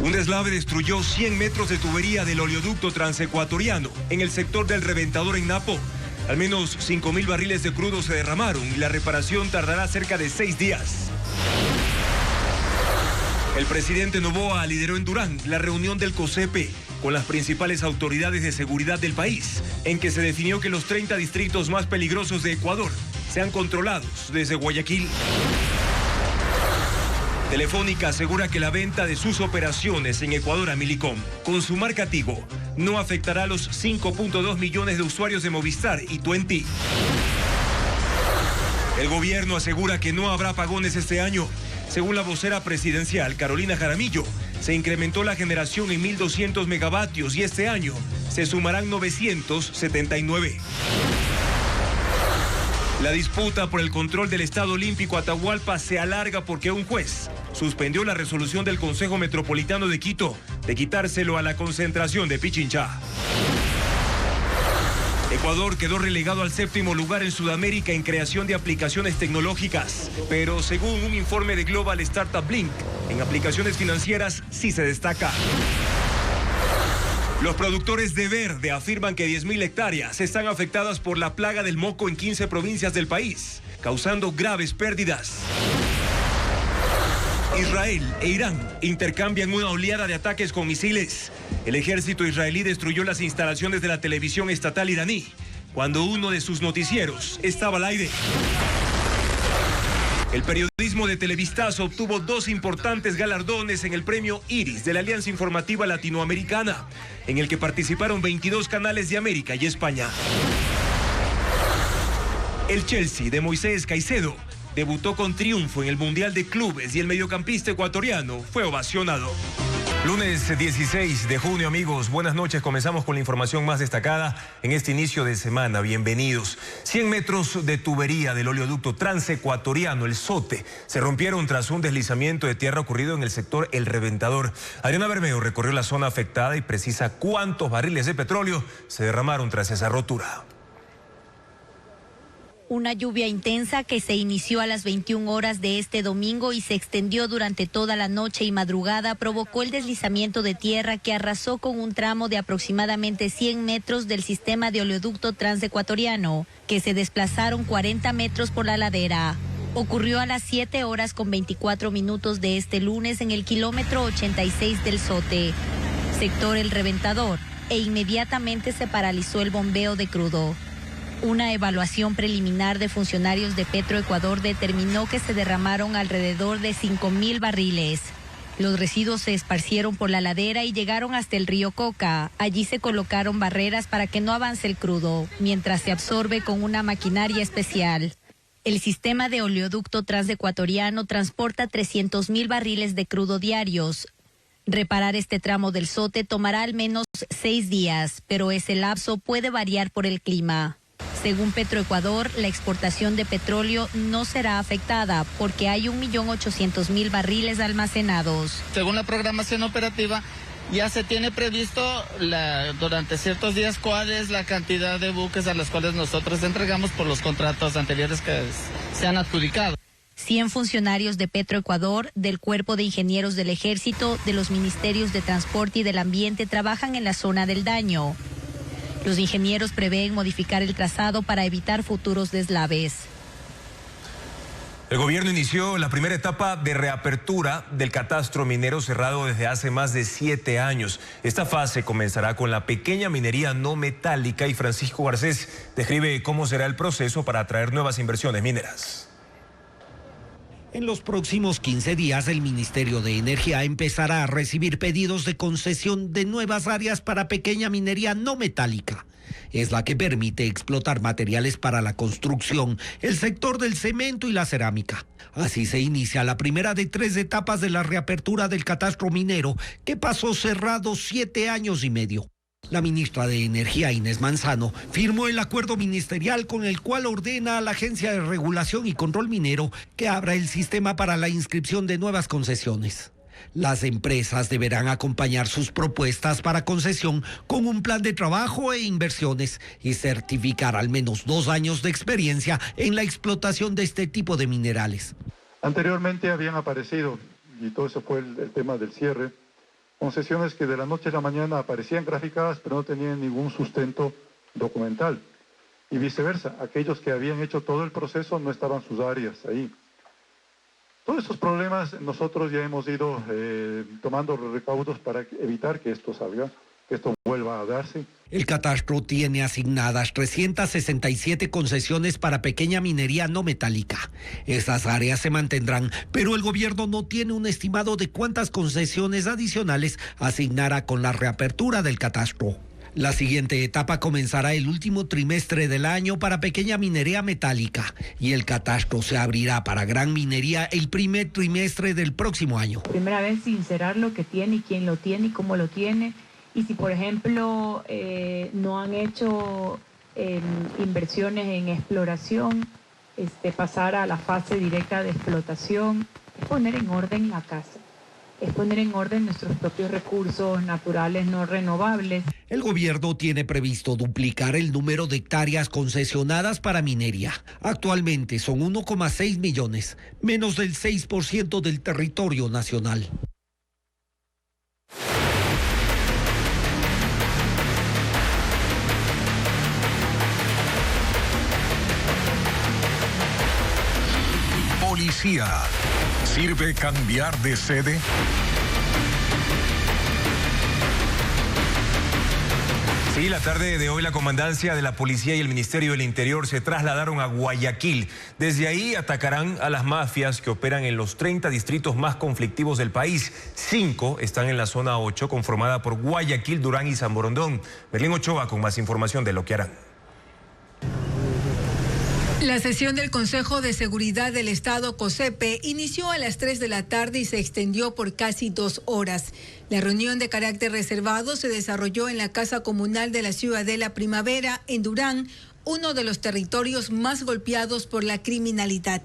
Un deslave destruyó 100 metros de tubería del oleoducto transecuatoriano en el sector del Reventador en Napo. Al menos 5.000 barriles de crudo se derramaron y la reparación tardará cerca de 6 días. El presidente Noboa lideró en Durán la reunión del COSEPE con las principales autoridades de seguridad del país, en que se definió que los 30 distritos más peligrosos de Ecuador sean controlados desde Guayaquil. Telefónica asegura que la venta de sus operaciones en Ecuador a Millicom con su marca Tigo no afectará a los 5.2 millones de usuarios de Movistar y Tuenti. El gobierno asegura que no habrá apagones este año. Según la vocera presidencial Carolina Jaramillo, se incrementó la generación en 1.200 megavatios y este año se sumarán 979. La disputa por el control del Estadio Olímpico Atahualpa se alarga porque un juez suspendió la resolución del Consejo Metropolitano de Quito de quitárselo a la concentración de Pichinchá. Ecuador quedó relegado al 7º lugar en Sudamérica en creación de aplicaciones tecnológicas, pero según un informe de Global Startup Link, en aplicaciones financieras sí se destaca. Los productores de verde afirman que 10.000 hectáreas están afectadas por la plaga del moco en 15 provincias del país, causando graves pérdidas. Israel e Irán intercambian una oleada de ataques con misiles. El ejército israelí destruyó las instalaciones de la televisión estatal iraní cuando uno de sus noticieros estaba al aire. El periodismo de Televistazo obtuvo 2 importantes galardones en el premio Iris de la Alianza Informativa Latinoamericana, en el que participaron 22 canales de América y España. El Chelsea de Moisés Caicedo debutó con triunfo en el Mundial de Clubes y el mediocampista ecuatoriano fue ovacionado. Lunes 16 de junio, amigos, buenas noches. Comenzamos con la información más destacada en este inicio de semana. Bienvenidos. 100 metros de tubería del oleoducto transecuatoriano, el SOTE, se rompieron tras un deslizamiento de tierra ocurrido en el sector El Reventador. Adriana Bermeo recorrió la zona afectada y precisa cuántos barriles de petróleo se derramaron tras esa rotura. Una lluvia intensa que se inició a las 21 horas de este domingo y se extendió durante toda la noche y madrugada provocó el deslizamiento de tierra que arrasó con un tramo de aproximadamente 100 metros del sistema de oleoducto transecuatoriano, que se desplazaron 40 metros por la ladera. Ocurrió a las 7 horas con 24 minutos de este lunes en el kilómetro 86 del SOTE, sector El Reventador, e inmediatamente se paralizó el bombeo de crudo. Una evaluación preliminar de funcionarios de Petroecuador determinó que se derramaron alrededor de 5.000 barriles. Los residuos se esparcieron por la ladera y llegaron hasta el río Coca. Allí se colocaron barreras para que no avance el crudo, mientras se absorbe con una maquinaria especial. El sistema de oleoducto transecuatoriano transporta 300.000 barriles de crudo diarios. Reparar este tramo del SOTE tomará al menos 6 días, pero ese lapso puede variar por el clima. Según Petroecuador, la exportación de petróleo no será afectada porque hay 1.800.000 barriles almacenados. Según la programación operativa, ya se tiene previsto durante ciertos días cuál es la cantidad de buques a los cuales nosotros entregamos por los contratos anteriores que se han adjudicado. 100 funcionarios de Petroecuador, del Cuerpo de Ingenieros del Ejército, de los Ministerios de Transporte y del Ambiente trabajan en la zona del daño. Los ingenieros prevén modificar el trazado para evitar futuros deslaves. El gobierno inició la primera etapa de reapertura del catastro minero cerrado desde hace más de 7 años. Esta fase comenzará con la pequeña minería no metálica y Francisco Garcés describe cómo será el proceso para atraer nuevas inversiones mineras. En los próximos 15 días, el Ministerio de Energía empezará a recibir pedidos de concesión de nuevas áreas para pequeña minería no metálica. Es la que permite explotar materiales para la construcción, el sector del cemento y la cerámica. Así se inicia la primera de 3 etapas de la reapertura del catastro minero, que pasó cerrado 7 años y medio. La ministra de Energía, Inés Manzano, firmó el acuerdo ministerial con el cual ordena a la Agencia de Regulación y Control Minero que abra el sistema para la inscripción de nuevas concesiones. Las empresas deberán acompañar sus propuestas para concesión con un plan de trabajo e inversiones y certificar al menos 2 años de experiencia en la explotación de este tipo de minerales. Anteriormente habían aparecido, y todo eso fue el tema del cierre, Concesiones que de la noche a la mañana aparecían graficadas, pero no tenían ningún sustento documental. Y viceversa, aquellos que habían hecho todo el proceso no estaban sus áreas ahí. Todos esos problemas nosotros ya hemos ido tomando recaudos para evitar que esto salga, que esto vuelva a darse. El catastro tiene asignadas 367 concesiones para pequeña minería no metálica. Esas áreas se mantendrán, pero el gobierno no tiene un estimado de cuántas concesiones adicionales asignará con la reapertura del catastro. La siguiente etapa comenzará el último trimestre del año para pequeña minería metálica y el catastro se abrirá para gran minería el primer trimestre del próximo año. Primera vez sincerar lo que tiene y quién lo tiene y cómo lo tiene. Y si, por ejemplo, no han hecho inversiones en exploración, pasar a la fase directa de explotación, es poner en orden la casa. Es poner en orden nuestros propios recursos naturales no renovables. El gobierno tiene previsto duplicar el número de hectáreas concesionadas para minería. Actualmente son 1,6 millones, menos del 6% del territorio nacional. Policía. ¿Sirve cambiar de sede? Sí, la tarde de hoy la comandancia de la policía y el Ministerio del Interior se trasladaron a Guayaquil. Desde ahí atacarán a las mafias que operan en los 30 distritos más conflictivos del país. 5 están en la zona 8, conformada por Guayaquil, Durán y San Borondón. Berlín Ochoa con más información de lo que harán. La sesión del Consejo de Seguridad del Estado, COSEPE, inició a las 3 de la tarde y se extendió por casi 2 horas. La reunión de carácter reservado se desarrolló en la Casa Comunal de la Ciudadela Primavera, en Durán, uno de los territorios más golpeados por la criminalidad.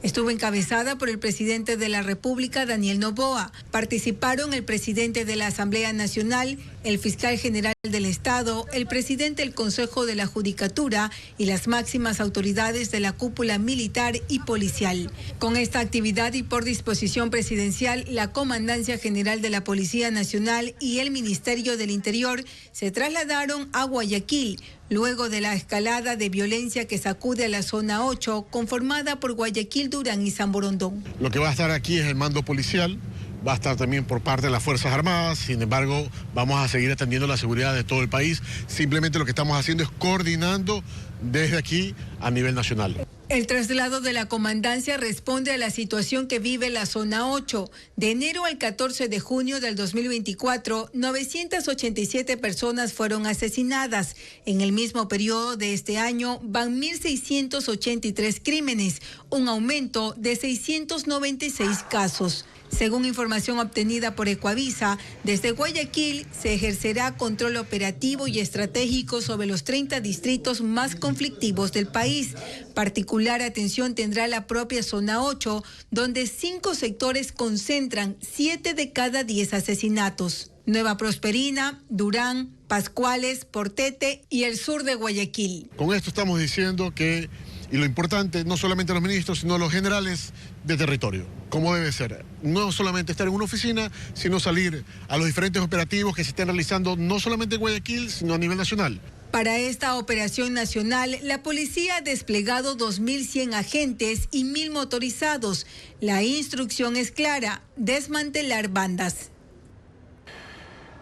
Estuvo encabezada por el presidente de la República, Daniel Noboa. Participaron el presidente de la Asamblea Nacional, el fiscal general del Estado, el presidente del Consejo de la Judicatura y las máximas autoridades de la cúpula militar y policial. Con esta actividad y por disposición presidencial, la Comandancia General de la Policía Nacional y el Ministerio del Interior se trasladaron a Guayaquil, luego de la escalada de violencia que sacude a la zona 8, conformada por Guayaquil, Durán y San Borondón. Lo que va a estar aquí es el mando policial, va a estar también por parte de las Fuerzas Armadas, sin embargo, vamos a seguir atendiendo la seguridad de todo el país. Simplemente lo que estamos haciendo es coordinando desde aquí a nivel nacional. El traslado de la comandancia responde a la situación que vive la zona 8. De enero al 14 de junio del 2024, 987 personas fueron asesinadas. En el mismo periodo de este año van 1.683 crímenes, un aumento de 696 casos. Según información obtenida por Ecuavisa, desde Guayaquil se ejercerá control operativo y estratégico sobre los 30 distritos más conflictivos del país. Particular atención tendrá la propia zona 8, donde 5 sectores concentran 7 de cada 10 asesinatos. Nueva Prosperina, Durán, Pascuales, Portete y el sur de Guayaquil. Con esto estamos diciendo que, y lo importante, no solamente los ministros, sino los generales de territorio, como debe ser. No solamente estar en una oficina, sino salir a los diferentes operativos que se estén realizando, no solamente en Guayaquil, sino a nivel nacional. Para esta operación nacional, la policía ha desplegado 2.100 agentes y 1.000 motorizados. La instrucción es clara: desmantelar bandas.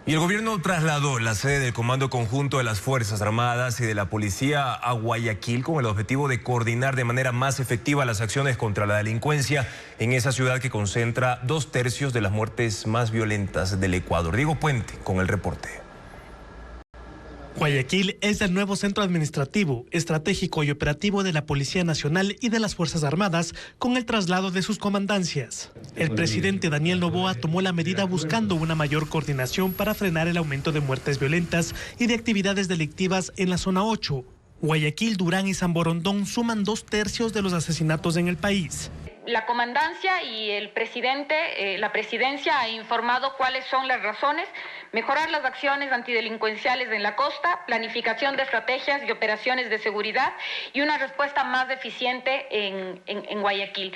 Y el gobierno trasladó la sede del Comando Conjunto de las Fuerzas Armadas y de la Policía a Guayaquil con el objetivo de coordinar de manera más efectiva las acciones contra la delincuencia en esa ciudad que concentra 2/3 de las muertes más violentas del Ecuador. Diego Puente con el reporte. Guayaquil es el nuevo centro administrativo, estratégico y operativo de la Policía Nacional y de las Fuerzas Armadas con el traslado de sus comandancias. El presidente Daniel Noboa tomó la medida buscando una mayor coordinación para frenar el aumento de muertes violentas y de actividades delictivas en la zona 8. Guayaquil, Durán y San Borondón suman 2/3 de los asesinatos en el país. La comandancia y el presidente, la presidencia ha informado cuáles son las razones: mejorar las acciones antidelincuenciales en la costa, planificación de estrategias y operaciones de seguridad y una respuesta más eficiente en Guayaquil.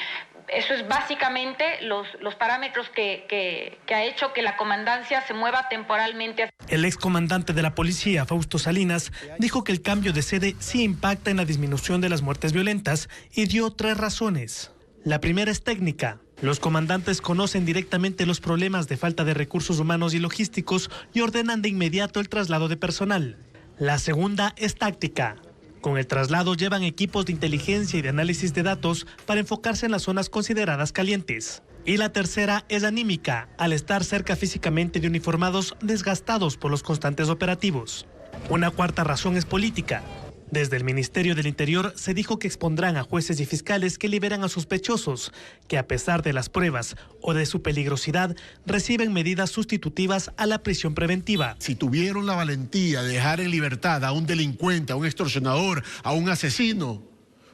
Eso es básicamente los parámetros que ha hecho que la comandancia se mueva temporalmente. El excomandante de la policía, Fausto Salinas, dijo que el cambio de sede sí impacta en la disminución de las muertes violentas y dio 3 razones. La primera es técnica. Los comandantes conocen directamente los problemas de falta de recursos humanos y logísticos y ordenan de inmediato el traslado de personal. La segunda es táctica. Con el traslado llevan equipos de inteligencia y de análisis de datos para enfocarse en las zonas consideradas calientes. Y la tercera es anímica, al estar cerca físicamente de uniformados desgastados por los constantes operativos. Una cuarta razón es política. Desde el Ministerio del Interior se dijo que expondrán a jueces y fiscales que liberan a sospechosos, que a pesar de las pruebas o de su peligrosidad, reciben medidas sustitutivas a la prisión preventiva. Si tuvieron la valentía de dejar en libertad a un delincuente, a un extorsionador, a un asesino,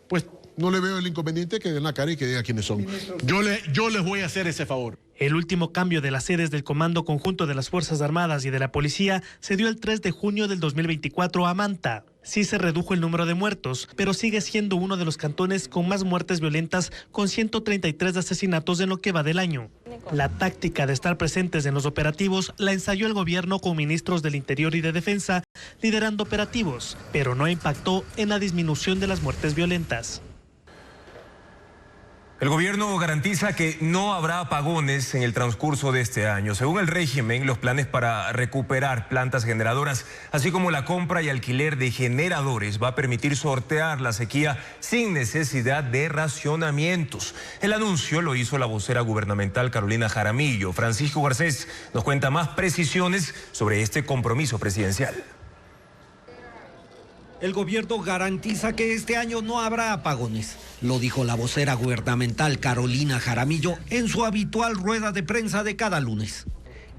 pues no le veo el inconveniente que den la cara y que diga quiénes son. Yo les voy a hacer ese favor. El último cambio de las sedes del Comando Conjunto de las Fuerzas Armadas y de la Policía se dio el 3 de junio del 2024 a Manta. Sí se redujo el número de muertos, pero sigue siendo uno de los cantones con más muertes violentas, con 133 asesinatos en lo que va del año. La táctica de estar presentes en los operativos la ensayó el gobierno con ministros del Interior y de Defensa, liderando operativos, pero no impactó en la disminución de las muertes violentas. El gobierno garantiza que no habrá apagones en el transcurso de este año. Según el régimen, los planes para recuperar plantas generadoras, así como la compra y alquiler de generadores, va a permitir sortear la sequía sin necesidad de racionamientos. El anuncio lo hizo la vocera gubernamental Carolina Jaramillo. Francisco Garcés nos cuenta más precisiones sobre este compromiso presidencial. El gobierno garantiza que este año no habrá apagones. Lo dijo la vocera gubernamental Carolina Jaramillo en su habitual rueda de prensa de cada lunes.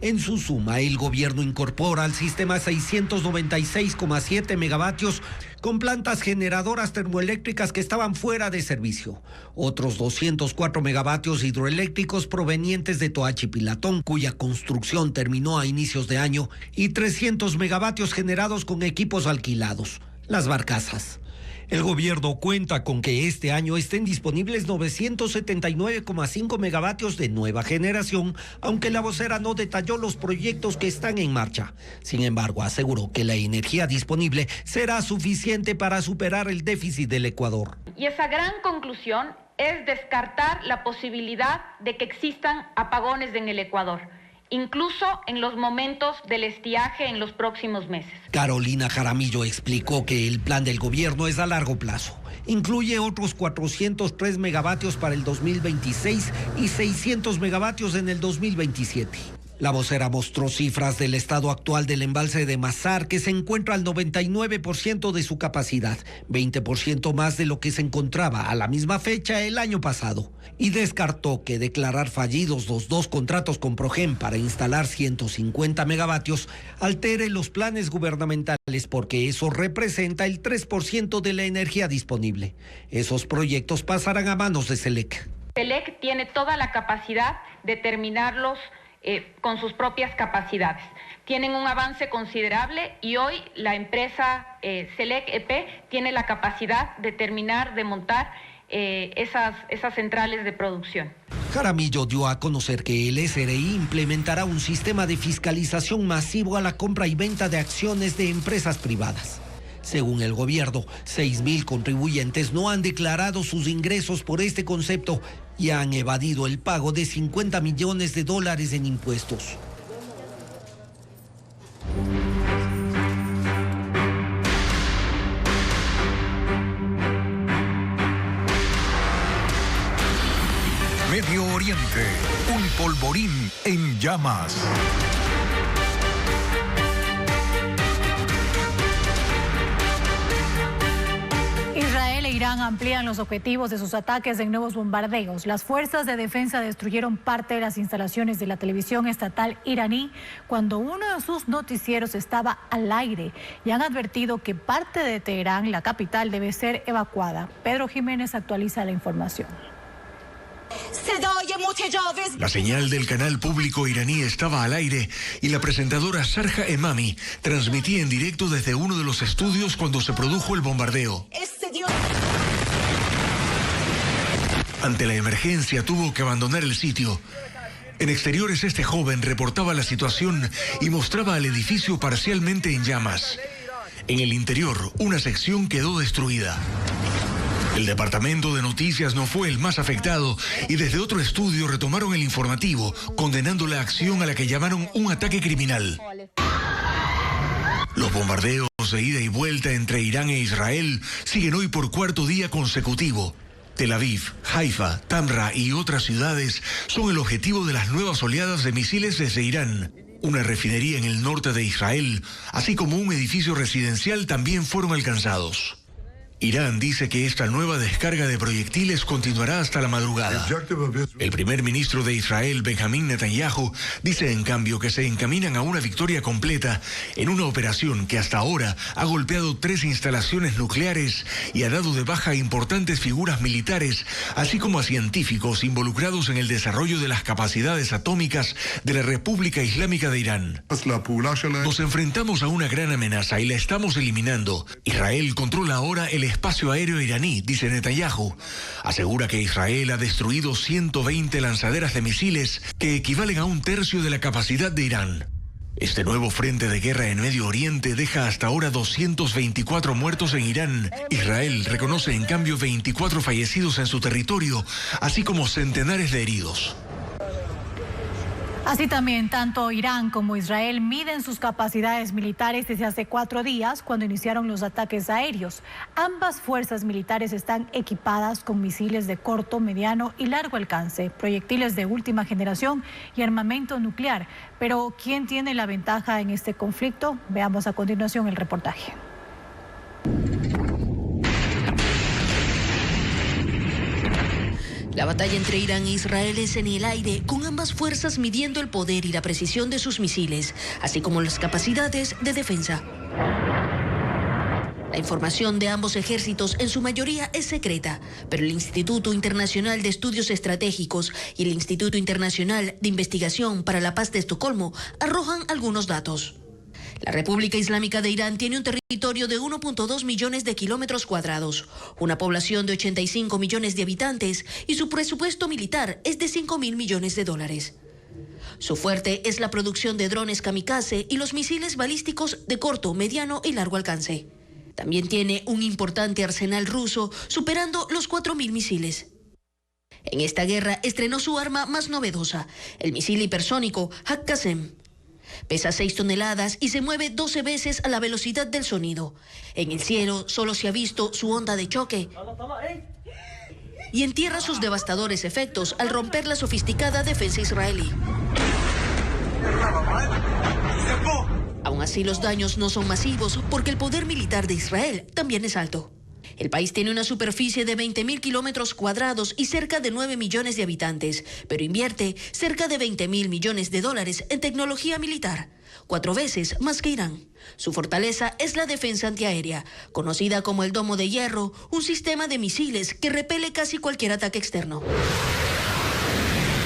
En su suma, el gobierno incorpora al sistema 696,7 megavatios con plantas generadoras termoeléctricas que estaban fuera de servicio. Otros 204 megavatios hidroeléctricos provenientes de Toachi Pilatón, cuya construcción terminó a inicios de año, y 300 megavatios generados con equipos alquilados, las barcazas. El gobierno cuenta con que este año estén disponibles 979,5 megavatios de nueva generación, aunque la vocera no detalló los proyectos que están en marcha. Sin embargo, aseguró que la energía disponible será suficiente para superar el déficit del Ecuador. Y esa gran conclusión es descartar la posibilidad de que existan apagones en el Ecuador, incluso en los momentos del estiaje en los próximos meses. Carolina Jaramillo explicó que el plan del gobierno es a largo plazo. Incluye otros 403 megavatios para el 2026 y 600 megavatios en el 2027. La vocera mostró cifras del estado actual del embalse de Mazar, que se encuentra al 99% de su capacidad, 20% más de lo que se encontraba a la misma fecha el año pasado. Y descartó que declarar fallidos los 2 contratos con Progen para instalar 150 megavatios altere los planes gubernamentales, porque eso representa el 3% de la energía disponible. Esos proyectos pasarán a manos de SELEC. SELEC tiene toda la capacidad de terminarlos con sus propias capacidades. Tienen un avance considerable y hoy la empresa SELEC EP tiene la capacidad de terminar de montar esas centrales de producción. Jaramillo dio a conocer que el SRI implementará un sistema de fiscalización masivo a la compra y venta de acciones de empresas privadas. Según el gobierno, 6,000 contribuyentes no han declarado sus ingresos por este concepto y han evadido el pago de $50 millones en impuestos. Medio Oriente, un polvorín en llamas. Israel e Irán amplían los objetivos de sus ataques en nuevos bombardeos. Las fuerzas de defensa destruyeron parte de las instalaciones de la televisión estatal iraní cuando uno de sus noticieros estaba al aire y han advertido que parte de Teherán, la capital, debe ser evacuada. Pedro Jiménez actualiza la información. La señal del canal público iraní estaba al aire y la presentadora Sarja Emami transmitía en directo desde uno de los estudios cuando se produjo el bombardeo. Ante la emergencia tuvo que abandonar el sitio. En exteriores, este joven reportaba la situación y mostraba al edificio parcialmente en llamas. En el interior, una sección quedó destruida. El departamento de noticias no fue el más afectado y desde otro estudio retomaron el informativo, condenando la acción a la que llamaron un ataque criminal. Los bombardeos de ida y vuelta entre Irán e Israel siguen hoy por cuarto día consecutivo. Tel Aviv, Haifa, Tamra y otras ciudades son el objetivo de las nuevas oleadas de misiles desde Irán. Una refinería en el norte de Israel, así como un edificio residencial también fueron alcanzados. Irán dice que esta nueva descarga de proyectiles continuará hasta la madrugada. El primer ministro de Israel, Benjamín Netanyahu, dice en cambio que se encaminan a una victoria completa en una operación que hasta ahora ha golpeado 3 instalaciones nucleares y ha dado de baja a importantes figuras militares, así como a científicos involucrados en el desarrollo de las capacidades atómicas de la República Islámica de Irán. Nos enfrentamos a una gran amenaza y la estamos eliminando. Israel controla ahora el espacio aéreo iraní, dice Netanyahu. Asegura que Israel ha destruido 120 lanzaderas de misiles que equivalen a 1/3 de la capacidad de Irán. Este nuevo frente de guerra en Medio Oriente deja hasta ahora 224 muertos en Irán. Israel reconoce en cambio 24 fallecidos en su territorio, así como centenares de heridos. Así también, tanto Irán como Israel miden sus capacidades militares desde hace 4 días, cuando iniciaron los ataques aéreos. Ambas fuerzas militares están equipadas con misiles de corto, mediano y largo alcance, proyectiles de última generación y armamento nuclear. Pero, ¿quién tiene la ventaja en este conflicto? Veamos a continuación el reportaje. La batalla entre Irán e Israel es en el aire, con ambas fuerzas midiendo el poder y la precisión de sus misiles, así como las capacidades de defensa. La información de ambos ejércitos en su mayoría es secreta, pero el Instituto Internacional de Estudios Estratégicos y el Instituto Internacional de Investigación para la Paz de Estocolmo arrojan algunos datos. La República Islámica de Irán tiene un territorio de 1.2 millones de kilómetros cuadrados, una población de 85 millones de habitantes y su presupuesto militar es de $5.000 millones. Su fuerte es la producción de drones kamikaze y los misiles balísticos de corto, mediano y largo alcance. También tiene un importante arsenal ruso, superando los 4.000 misiles. En esta guerra estrenó su arma más novedosa, el misil hipersónico HAK-Qasem. Pesa 6 toneladas y se mueve 12 veces a la velocidad del sonido. En el cielo solo se ha visto su onda de choque y entierra sus devastadores efectos al romper la sofisticada defensa israelí. Aún así, los daños no son masivos porque el poder militar de Israel también es alto. El país tiene una superficie de 20.000 kilómetros cuadrados y cerca de 9 millones de habitantes, pero invierte cerca de $20.000 millones en tecnología militar, 4 veces más que Irán. Su fortaleza es la defensa antiaérea, conocida como el Domo de Hierro, un sistema de misiles que repele casi cualquier ataque externo.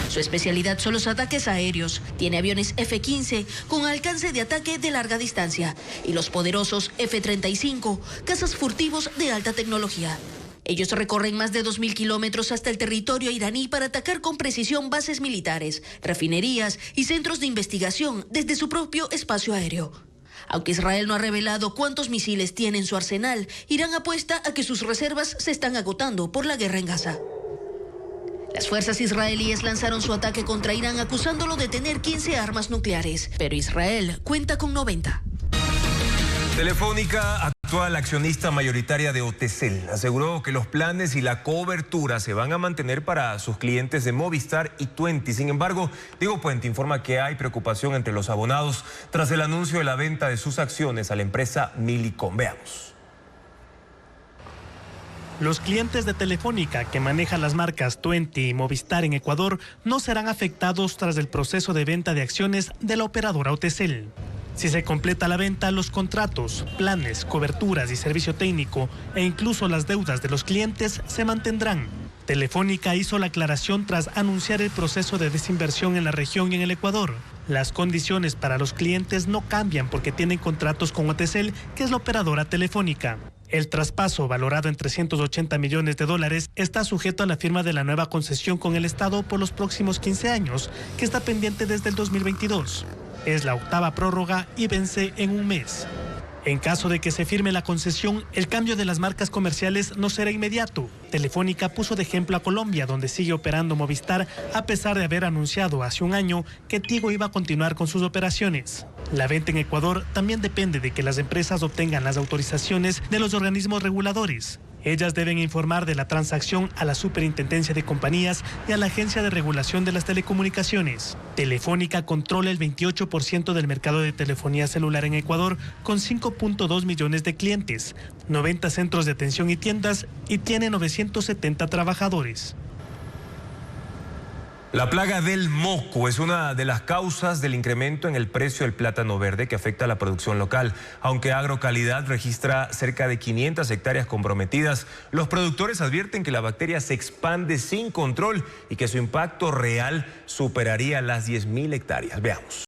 Su especialidad son los ataques aéreos. Tiene aviones F-15 con alcance de ataque de larga distancia y los poderosos F-35, cazas furtivos de alta tecnología. Ellos recorren más de 2.000 kilómetros hasta el territorio iraní para atacar con precisión bases militares, refinerías y centros de investigación desde su propio espacio aéreo. Aunque Israel no ha revelado cuántos misiles tiene en su arsenal, Irán apuesta a que sus reservas se están agotando por la guerra en Gaza. Las fuerzas israelíes lanzaron su ataque contra Irán acusándolo de tener 15 armas nucleares, pero Israel cuenta con 90. Telefónica, actual accionista mayoritaria de Otesel, aseguró que los planes y la cobertura se van a mantener para sus clientes de Movistar y Tuenti. Sin embargo, Diego Puente informa que hay preocupación entre los abonados tras el anuncio de la venta de sus acciones a la empresa Millicom. Veamos. Los clientes de Telefónica que manejan las marcas Tuenti y Movistar en Ecuador no serán afectados tras el proceso de venta de acciones de la operadora Otesel. Si se completa la venta, los contratos, planes, coberturas y servicio técnico e incluso las deudas de los clientes se mantendrán. Telefónica hizo la aclaración tras anunciar el proceso de desinversión en la región y en el Ecuador. Las condiciones para los clientes no cambian porque tienen contratos con Otesel, que es la operadora telefónica. El traspaso, valorado en $380 millones, está sujeto a la firma de la nueva concesión con el Estado por los próximos 15 años, que está pendiente desde el 2022. Es la 8ª prórroga y vence en un mes. En caso de que se firme la concesión, el cambio de las marcas comerciales no será inmediato. Telefónica puso de ejemplo a Colombia, donde sigue operando Movistar, a pesar de haber anunciado hace un año que Tigo iba a continuar con sus operaciones. La venta en Ecuador también depende de que las empresas obtengan las autorizaciones de los organismos reguladores. Ellas deben informar de la transacción a la Superintendencia de Compañías y a la Agencia de Regulación de las Telecomunicaciones. Telefónica controla el 28% del mercado de telefonía celular en Ecuador, con 5.2 millones de clientes, 90 centros de atención y tiendas, y tiene 970 trabajadores. La plaga del moco es una de las causas del incremento en el precio del plátano verde que afecta a la producción local. Aunque Agrocalidad registra cerca de 500 hectáreas comprometidas, los productores advierten que la bacteria se expande sin control y que su impacto real superaría las 10.000 hectáreas. Veamos.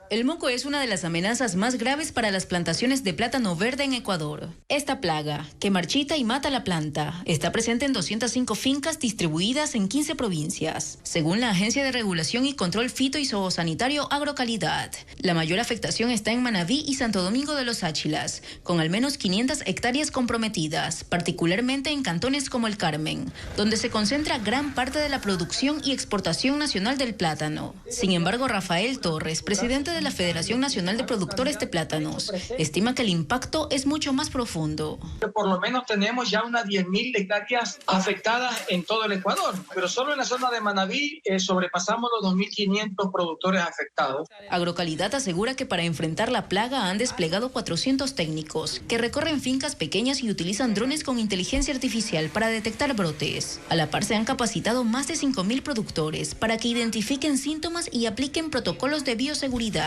El moco es una de las amenazas más graves para las plantaciones de plátano verde en Ecuador. Esta plaga, que marchita y mata la planta, está presente en 205 fincas distribuidas en 15 provincias, según la Agencia de Regulación y Control Fito y Zoosanitario Agrocalidad. La mayor afectación está en Manabí y Santo Domingo de los Áchilas, con al menos 500 hectáreas comprometidas, particularmente en cantones como El Carmen, donde se concentra gran parte de la producción y exportación nacional del plátano. Sin embargo, Rafael Torres, presidente de la Federación Nacional de Productores de Plátanos, estima que el impacto es mucho más profundo. Por lo menos tenemos ya unas 10.000 hectáreas afectadas en todo el Ecuador, pero solo en la zona de Manabí sobrepasamos los 2.500 productores afectados. Agrocalidad asegura que para enfrentar la plaga han desplegado 400 técnicos que recorren fincas pequeñas y utilizan drones con inteligencia artificial para detectar brotes. A la par se han capacitado más de 5.000 productores para que identifiquen síntomas y apliquen protocolos de bioseguridad.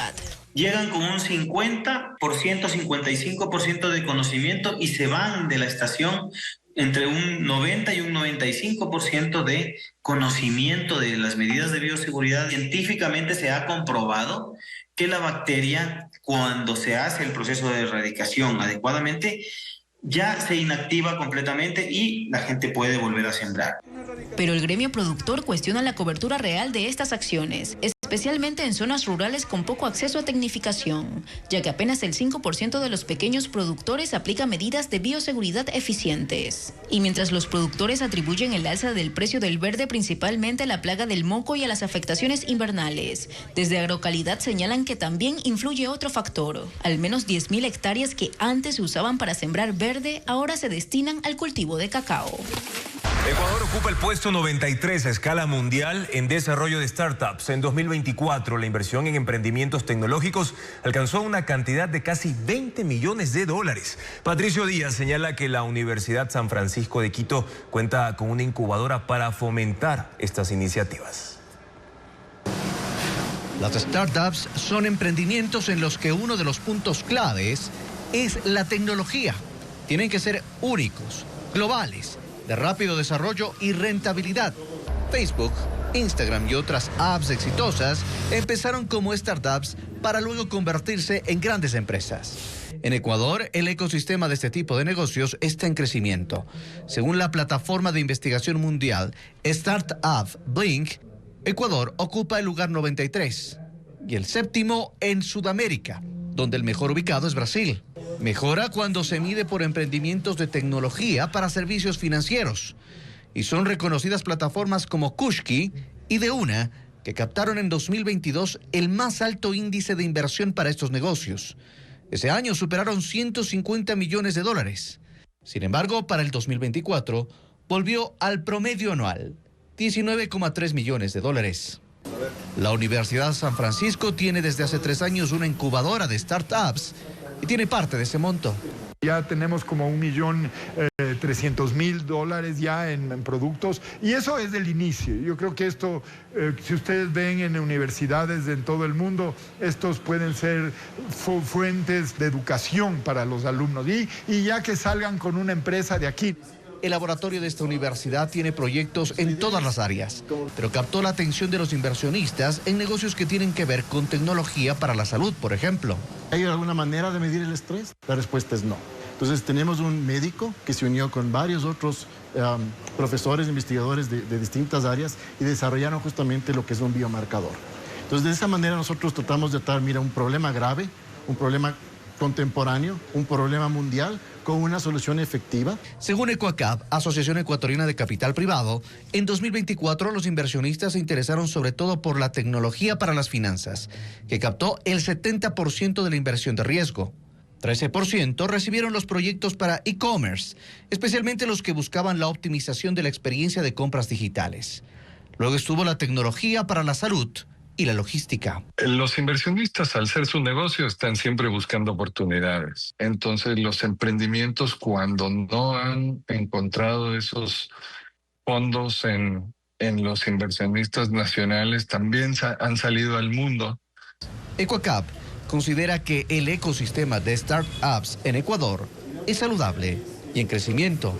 Llegan con un 50%, 55% de conocimiento y se van de la estación entre un 90 y un 95% de conocimiento de las medidas de bioseguridad. Científicamente se ha comprobado que la bacteria, cuando se hace el proceso de erradicación adecuadamente, ya se inactiva completamente y la gente puede volver a sembrar. Pero el gremio productor cuestiona la cobertura real de estas acciones, especialmente en zonas rurales con poco acceso a tecnificación, ya que apenas el 5% de los pequeños productores aplica medidas de bioseguridad eficientes. Y mientras los productores atribuyen el alza del precio del verde principalmente a la plaga del moco y a las afectaciones invernales, desde Agrocalidad señalan que también influye otro factor. Al menos 10.000 hectáreas que antes se usaban para sembrar verde, ahora se destinan al cultivo de cacao. Ecuador ocupa el puesto 93 a escala mundial en desarrollo de startups. En 2024, la inversión en emprendimientos tecnológicos alcanzó una cantidad de casi $20 millones. Patricio Díaz señala que la Universidad San Francisco de Quito cuenta con una incubadora para fomentar estas iniciativas. Las startups son emprendimientos en los que uno de los puntos claves es la tecnología. Tienen que ser únicos, globales, de rápido desarrollo y rentabilidad. Facebook, Instagram y otras apps exitosas empezaron como startups para luego convertirse en grandes empresas. En Ecuador, el ecosistema de este tipo de negocios está en crecimiento. Según la plataforma de investigación mundial Startup Blink, Ecuador ocupa el lugar 93 y el 7º en Sudamérica, donde el mejor ubicado es Brasil. Mejora cuando se mide por emprendimientos de tecnología para servicios financieros. Y son reconocidas plataformas como Kushki y Deuna, que captaron en 2022 el más alto índice de inversión para estos negocios. Ese año superaron $150 millones. Sin embargo, para el 2024 volvió al promedio anual, $19,3 millones. La Universidad San Francisco tiene desde hace 3 años una incubadora de startups y tiene parte de ese monto. Ya tenemos como $1.300.000 ya en productos y eso es del inicio. Yo creo que esto, si ustedes ven en universidades en todo el mundo, estos pueden ser fuentes de educación para los alumnos y ya que salgan con una empresa de aquí. El laboratorio de esta universidad tiene proyectos en todas las áreas, pero captó la atención de los inversionistas en negocios que tienen que ver con tecnología para la salud, por ejemplo. ¿Hay alguna manera de medir el estrés? La respuesta es no. Entonces tenemos un médico que se unió con varios otros profesores, investigadores de distintas áreas y desarrollaron justamente lo que es un biomarcador. Entonces de esa manera nosotros tratamos de tratar, mira, un problema grave, un problema contemporáneo, un problema mundial, con una solución efectiva. Según Ecuacap, Asociación Ecuatoriana de Capital Privado, en 2024 los inversionistas se interesaron sobre todo por la tecnología para las finanzas, que captó el 70% de la inversión de riesgo. 13% recibieron los proyectos para e-commerce, especialmente los que buscaban la optimización de la experiencia de compras digitales. Luego estuvo la tecnología para la salud y la logística. Los inversionistas, al ser su negocio, están siempre buscando oportunidades. Entonces, los emprendimientos, cuando no han encontrado esos fondos en los inversionistas nacionales, también han salido al mundo. Ecuacap considera que el ecosistema de startups en Ecuador es saludable y en crecimiento.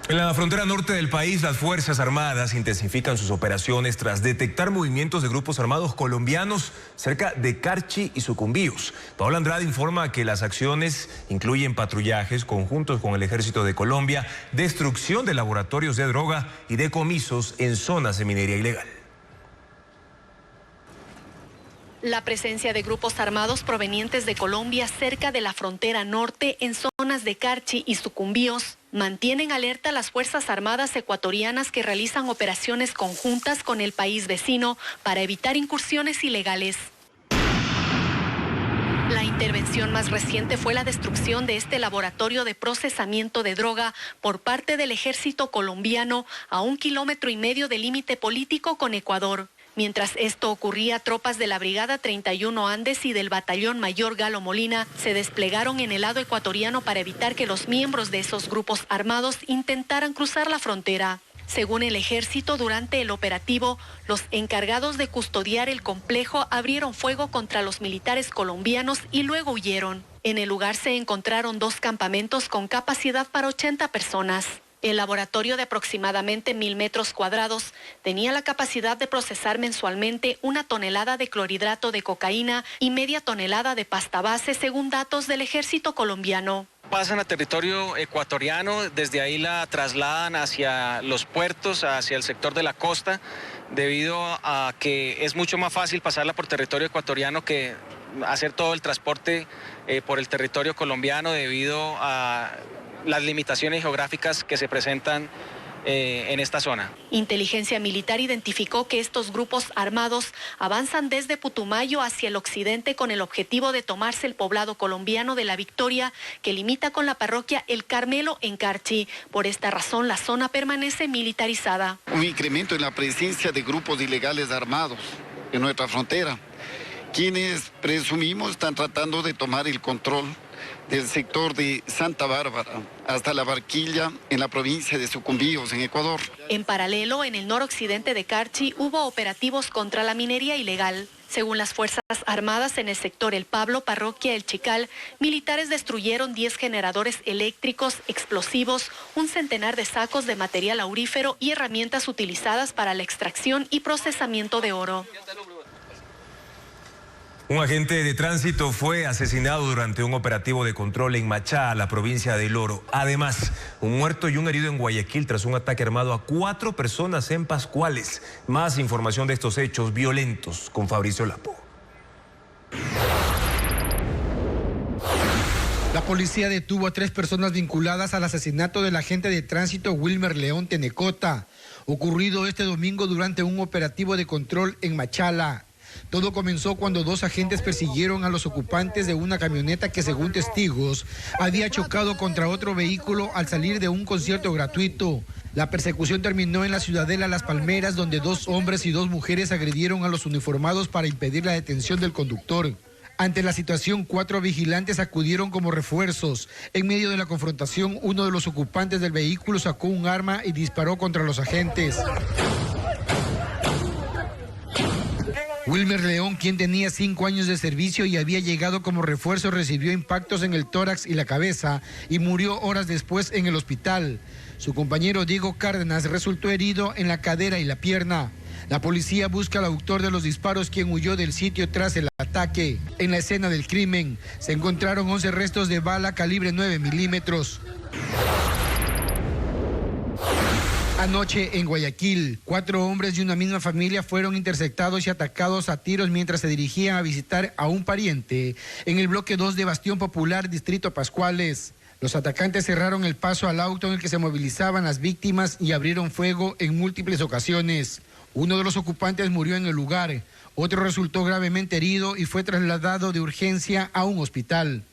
En la frontera norte del país, las Fuerzas Armadas intensifican sus operaciones tras detectar movimientos de grupos armados colombianos cerca de Carchi y Sucumbíos. Paola Andrade informa que las acciones incluyen patrullajes conjuntos con el Ejército de Colombia, destrucción de laboratorios de droga y decomisos en zonas de minería ilegal. La presencia de grupos armados provenientes de Colombia cerca de la frontera norte en zonas de Carchi y Sucumbíos mantienen alerta a las Fuerzas Armadas ecuatorianas que realizan operaciones conjuntas con el país vecino para evitar incursiones ilegales. La intervención más reciente fue la destrucción de este laboratorio de procesamiento de droga por parte del ejército colombiano a 1,5 kilómetros del límite político con Ecuador. Mientras esto ocurría, tropas de la Brigada 31 Andes y del Batallón Mayor Galo Molina se desplegaron en el lado ecuatoriano para evitar que los miembros de esos grupos armados intentaran cruzar la frontera. Según el ejército, durante el operativo, los encargados de custodiar el complejo abrieron fuego contra los militares colombianos y luego huyeron. En el lugar se encontraron 2 campamentos con capacidad para 80 personas. El laboratorio de aproximadamente 1,000 metros cuadrados tenía la capacidad de procesar mensualmente 1 tonelada de clorhidrato de cocaína y media tonelada de pasta base, según datos del ejército colombiano. Pasan a territorio ecuatoriano, desde ahí la trasladan hacia los puertos, hacia el sector de la costa, debido a que es mucho más fácil pasarla por territorio ecuatoriano que hacer todo el transporte por el territorio colombiano debido a las limitaciones geográficas que se presentan en esta zona. Inteligencia militar identificó que estos grupos armados avanzan desde Putumayo hacia el occidente con el objetivo de tomarse el poblado colombiano de La Victoria, que limita con la parroquia El Carmelo en Carchi. Por esta razón, la zona permanece militarizada. Un incremento en la presencia de grupos ilegales armados en nuestra frontera, quienes presumimos están tratando de tomar el control del sector de Santa Bárbara hasta La Barquilla en la provincia de Sucumbíos, en Ecuador. En paralelo, en el noroccidente de Carchi hubo operativos contra la minería ilegal. Según las Fuerzas Armadas, en el sector El Pablo, parroquia El Chical, militares destruyeron 10 generadores eléctricos, explosivos, 100 de sacos de material aurífero y herramientas utilizadas para la extracción y procesamiento de oro. Un agente de tránsito fue asesinado durante un operativo de control en Machá, la provincia del Oro. Además, un muerto y un herido en Guayaquil tras un ataque armado a 4 personas en Pascuales. Más información de estos hechos violentos con Fabricio Lapo. La policía detuvo a 3 personas vinculadas al asesinato del agente de tránsito Wilmer León Tenecota, ocurrido este domingo durante un operativo de control en Machala. Todo comenzó cuando 2 agentes persiguieron a los ocupantes de una camioneta que, según testigos, había chocado contra otro vehículo al salir de un concierto gratuito. La persecución terminó en la ciudadela Las Palmeras, donde 2 hombres y 2 mujeres agredieron a los uniformados para impedir la detención del conductor. Ante la situación, 4 vigilantes acudieron como refuerzos. En medio de la confrontación, uno de los ocupantes del vehículo sacó un arma y disparó contra los agentes. Wilmer León, quien tenía 5 años de servicio y había llegado como refuerzo, recibió impactos en el tórax y la cabeza y murió horas después en el hospital. Su compañero Diego Cárdenas resultó herido en la cadera y la pierna. La policía busca al autor de los disparos, quien huyó del sitio tras el ataque. ataque. En la escena del crimen se encontraron 11 restos de bala calibre 9 milímetros. Anoche en Guayaquil, 4 hombres de una misma familia fueron interceptados y atacados a tiros mientras se dirigían a visitar a un pariente en el bloque 2 de Bastión Popular, Distrito Pascuales. Los atacantes cerraron el paso al auto en el que se movilizaban las víctimas y abrieron fuego en múltiples ocasiones. Uno de los ocupantes murió en el lugar, otro resultó gravemente herido y fue trasladado de urgencia a un hospital.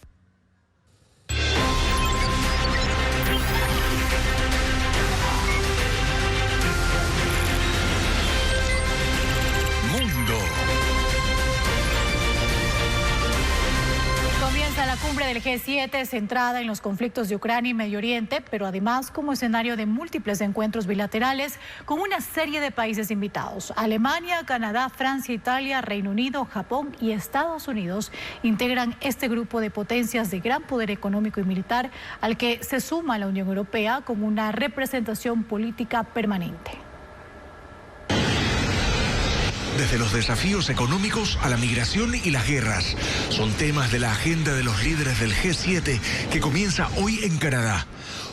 La cumbre del G7 centrada en los conflictos de Ucrania y Medio Oriente, pero además como escenario de múltiples encuentros bilaterales con una serie de países invitados. Alemania, Canadá, Francia, Italia, Reino Unido, Japón y Estados Unidos integran este grupo de potencias de gran poder económico y militar al que se suma la Unión Europea con una representación política permanente. Desde los desafíos económicos a la migración y las guerras, son temas de la agenda de los líderes del G7 que comienza hoy en Canadá.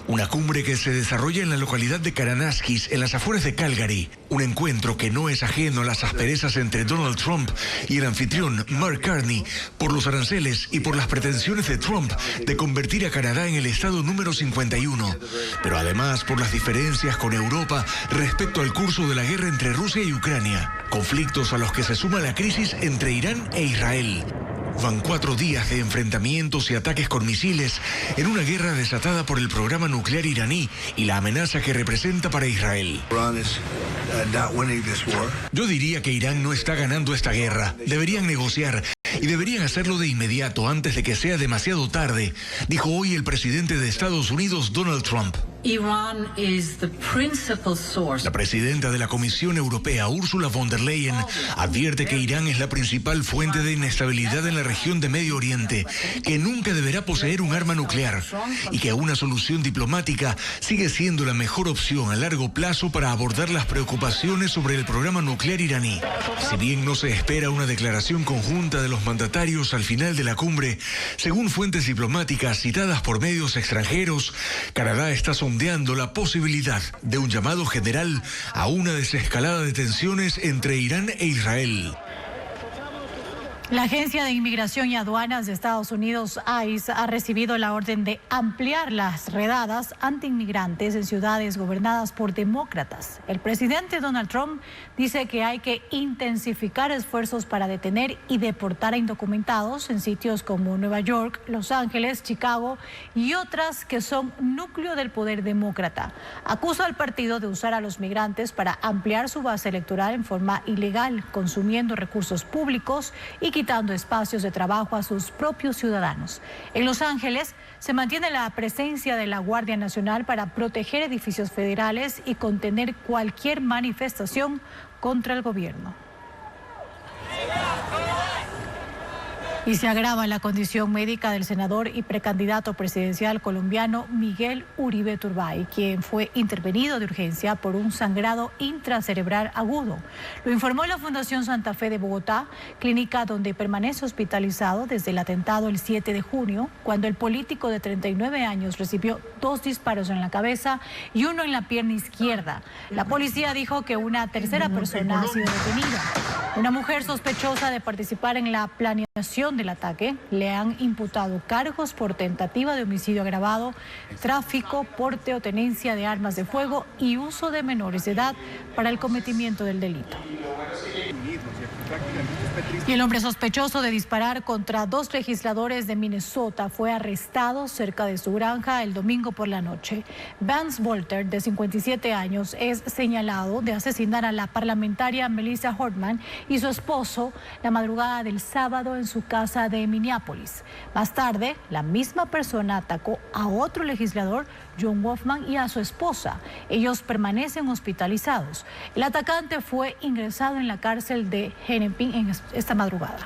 Una cumbre que se desarrolla en la localidad de Kananaskis, en las afueras de Calgary. Un encuentro que no es ajeno a las asperezas entre Donald Trump y el anfitrión Mark Carney por los aranceles y por las pretensiones de Trump de convertir a Canadá en el estado número 51. Pero además por las diferencias con Europa respecto al curso de la guerra entre Rusia y Ucrania. Conflictos a los que se suma la crisis entre Irán e Israel. Van 4 días de enfrentamientos y ataques con misiles en una guerra desatada por el programa nuclear iraní y la amenaza que representa para Israel. Yo diría que Irán no está ganando esta guerra. Deberían negociar y deberían hacerlo de inmediato antes de que sea demasiado tarde, dijo hoy el presidente de Estados Unidos, Donald Trump. La presidenta de la Comisión Europea, Ursula von der Leyen, advierte que Irán es la principal fuente de inestabilidad en la región de Medio Oriente, que nunca deberá poseer un arma nuclear y que una solución diplomática sigue siendo la mejor opción a largo plazo para abordar las preocupaciones sobre el programa nuclear iraní. Si bien no se espera una declaración conjunta de los mandatarios al final de la cumbre, según fuentes diplomáticas citadas por medios extranjeros, Canadá está sondeando la posibilidad de un llamado general a una desescalada de tensiones entre Irán e Israel. La Agencia de Inmigración y Aduanas de Estados Unidos, ICE, ha recibido la orden de ampliar las redadas antiinmigrantes en ciudades gobernadas por demócratas. El presidente Donald Trump dice que hay que intensificar esfuerzos para detener y deportar a indocumentados en sitios como Nueva York, Los Ángeles, Chicago y otras que son núcleo del poder demócrata. Acusa al partido de usar a los migrantes para ampliar su base electoral en forma ilegal, consumiendo recursos públicos y quitando espacios de trabajo a sus propios ciudadanos. En Los Ángeles se mantiene la presencia de la Guardia Nacional para proteger edificios federales y contener cualquier manifestación contra el gobierno. Y se agrava la condición médica del senador y precandidato presidencial colombiano Miguel Uribe Turbay, quien fue intervenido de urgencia por un sangrado intracerebral agudo. Lo informó la Fundación Santa Fe de Bogotá, clínica donde permanece hospitalizado desde el atentado el 7 de junio, cuando el político de 39 años recibió 2 disparos en la cabeza y 1 en la pierna izquierda. La policía dijo que una tercera persona ha sido detenida. Una mujer sospechosa de participar en la planeación del ataque le han imputado cargos por tentativa de homicidio agravado, tráfico, porte o tenencia de armas de fuego y uso de menores de edad para el cometimiento del delito. Y el hombre sospechoso de disparar contra 2 legisladores de Minnesota fue arrestado cerca de su granja el domingo por la noche. Vance Volter, de 57 años, es señalado de asesinar a la parlamentaria Melissa Hortman y su esposo la madrugada del sábado en su casa de Minneapolis. Más tarde, la misma persona atacó a otro legislador, John Wolfman, y a su esposa. Ellos permanecen hospitalizados. El atacante fue ingresado en la cárcel de Hennepin en esta madrugada.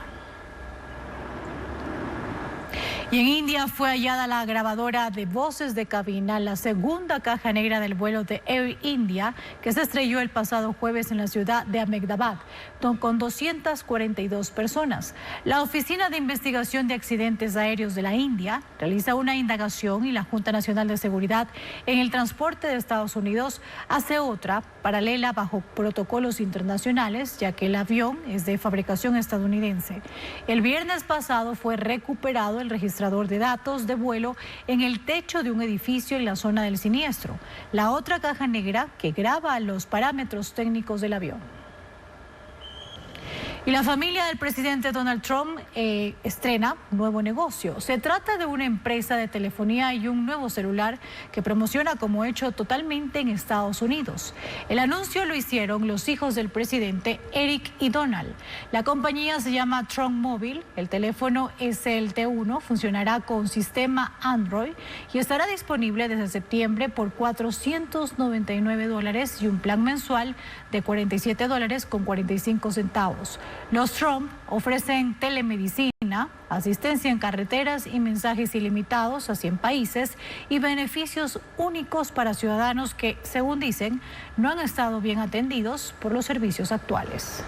Y en India fue hallada la grabadora de voces de cabina, la segunda caja negra del vuelo de Air India, que se estrelló el pasado jueves en la ciudad de Ahmedabad, con 242 personas. La Oficina de Investigación de Accidentes Aéreos de la India realiza una indagación y la Junta Nacional de Seguridad en el Transporte de Estados Unidos hace otra paralela bajo protocolos internacionales, ya que el avión es de fabricación estadounidense. El viernes pasado fue recuperado el registrador de datos de vuelo en el techo de un edificio en la zona del siniestro. La otra caja negra que graba los parámetros técnicos del avión. Y la familia del presidente Donald Trump estrena un nuevo negocio. Se trata de una empresa de telefonía y un nuevo celular que promociona como hecho totalmente en Estados Unidos. El anuncio lo hicieron los hijos del presidente, Eric y Donald. La compañía se llama Trump Mobile. El teléfono es el T1, funcionará con sistema Android y estará disponible desde septiembre por $499 y un plan mensual de $47.45. Los Trump ofrecen telemedicina, asistencia en carreteras y mensajes ilimitados a 100 países y beneficios únicos para ciudadanos que, según dicen, no han estado bien atendidos por los servicios actuales.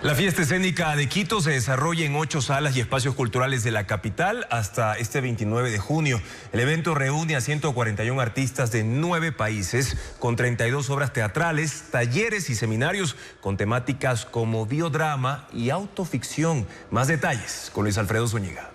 La fiesta escénica de Quito se desarrolla en 8 salas y espacios culturales de la capital hasta este 29 de junio. El evento reúne a 141 artistas de 9 países con 32 obras teatrales, talleres y seminarios con temáticas como biodrama y autoficción. Más detalles con Luis Alfredo Zúñiga.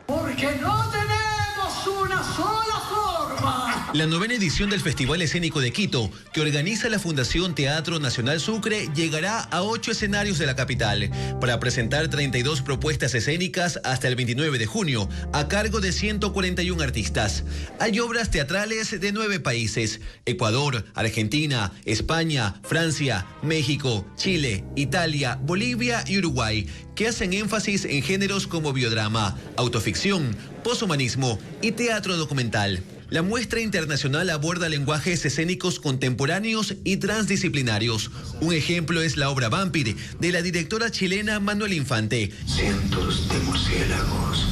Porque no tenemos una sola forma. La 9ª edición del Festival Escénico de Quito, que organiza la Fundación Teatro Nacional Sucre, llegará a 8 escenarios de la capital para presentar 32 propuestas escénicas hasta el 29 de junio, a cargo de 141 artistas. Hay obras teatrales de 9 países: Ecuador, Argentina, España, Francia, México, Chile, Italia, Bolivia y Uruguay, que hacen énfasis en géneros como biodrama, autoficción, poshumanismo y teatro documental. La muestra internacional aborda lenguajes escénicos contemporáneos y transdisciplinarios. Un ejemplo es la obra Vampire, de la directora chilena Manuel Infante. Cientos de murciélagos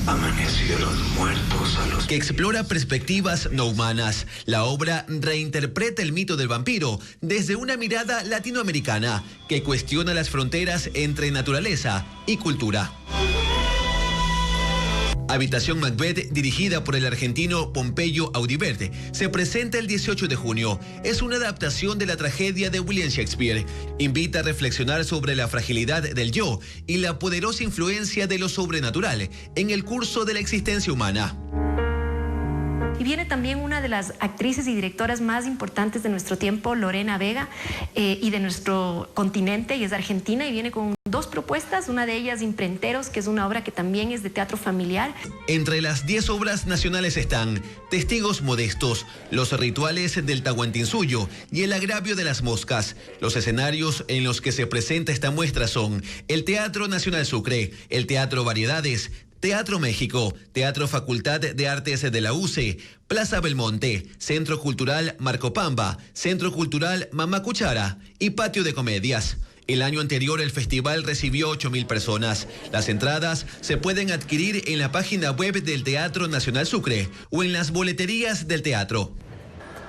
amanecieron muertos a los... que explora perspectivas no humanas. La obra reinterpreta el mito del vampiro desde una mirada latinoamericana que cuestiona las fronteras entre naturaleza y cultura. Habitación Macbeth, dirigida por el argentino Pompeyo Audibert, se presenta el 18 de junio. Es una adaptación de la tragedia de William Shakespeare. Invita a reflexionar sobre la fragilidad del yo y la poderosa influencia de lo sobrenatural en el curso de la existencia humana. Y viene también una de las actrices y directoras más importantes de nuestro tiempo, Lorena Vega, y de nuestro continente, y es argentina, y viene con 2 propuestas, una de ellas Imprenteros, que es una obra que también es de teatro familiar. Entre las 10 obras nacionales están Testigos Modestos, Los Rituales del Tahuantinsuyo y El Agravio de las Moscas. Los escenarios en los que se presenta esta muestra son el Teatro Nacional Sucre, el Teatro Variedades, Teatro México, Teatro Facultad de Artes de la UCE, Plaza Belmonte, Centro Cultural Marco Pamba, Centro Cultural Mamá Cuchara y Patio de Comedias. El año anterior el festival recibió 8.000 personas. Las entradas se pueden adquirir en la página web del Teatro Nacional Sucre o en las boleterías del teatro.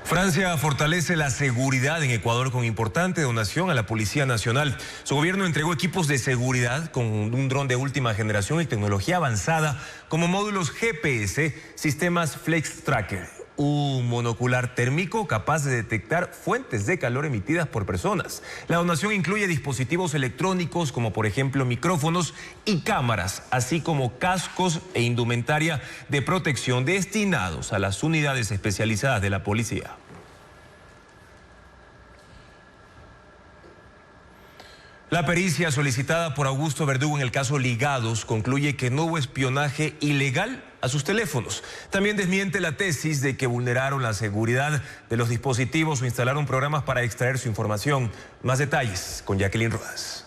Francia fortalece la seguridad en Ecuador con importante donación a la Policía Nacional. Su gobierno entregó equipos de seguridad con un dron de última generación y tecnología avanzada como módulos GPS, sistemas Flex Tracker, un monocular térmico capaz de detectar fuentes de calor emitidas por personas. La donación incluye dispositivos electrónicos como por ejemplo micrófonos y cámaras, así como cascos e indumentaria de protección destinados a las unidades especializadas de la policía. La pericia solicitada por Augusto Verdugo en el caso Ligados concluye que no hubo espionaje ilegal a sus teléfonos. También desmiente la tesis de que vulneraron la seguridad de los dispositivos o instalaron programas para extraer su información. Más detalles con Jacqueline Rodas.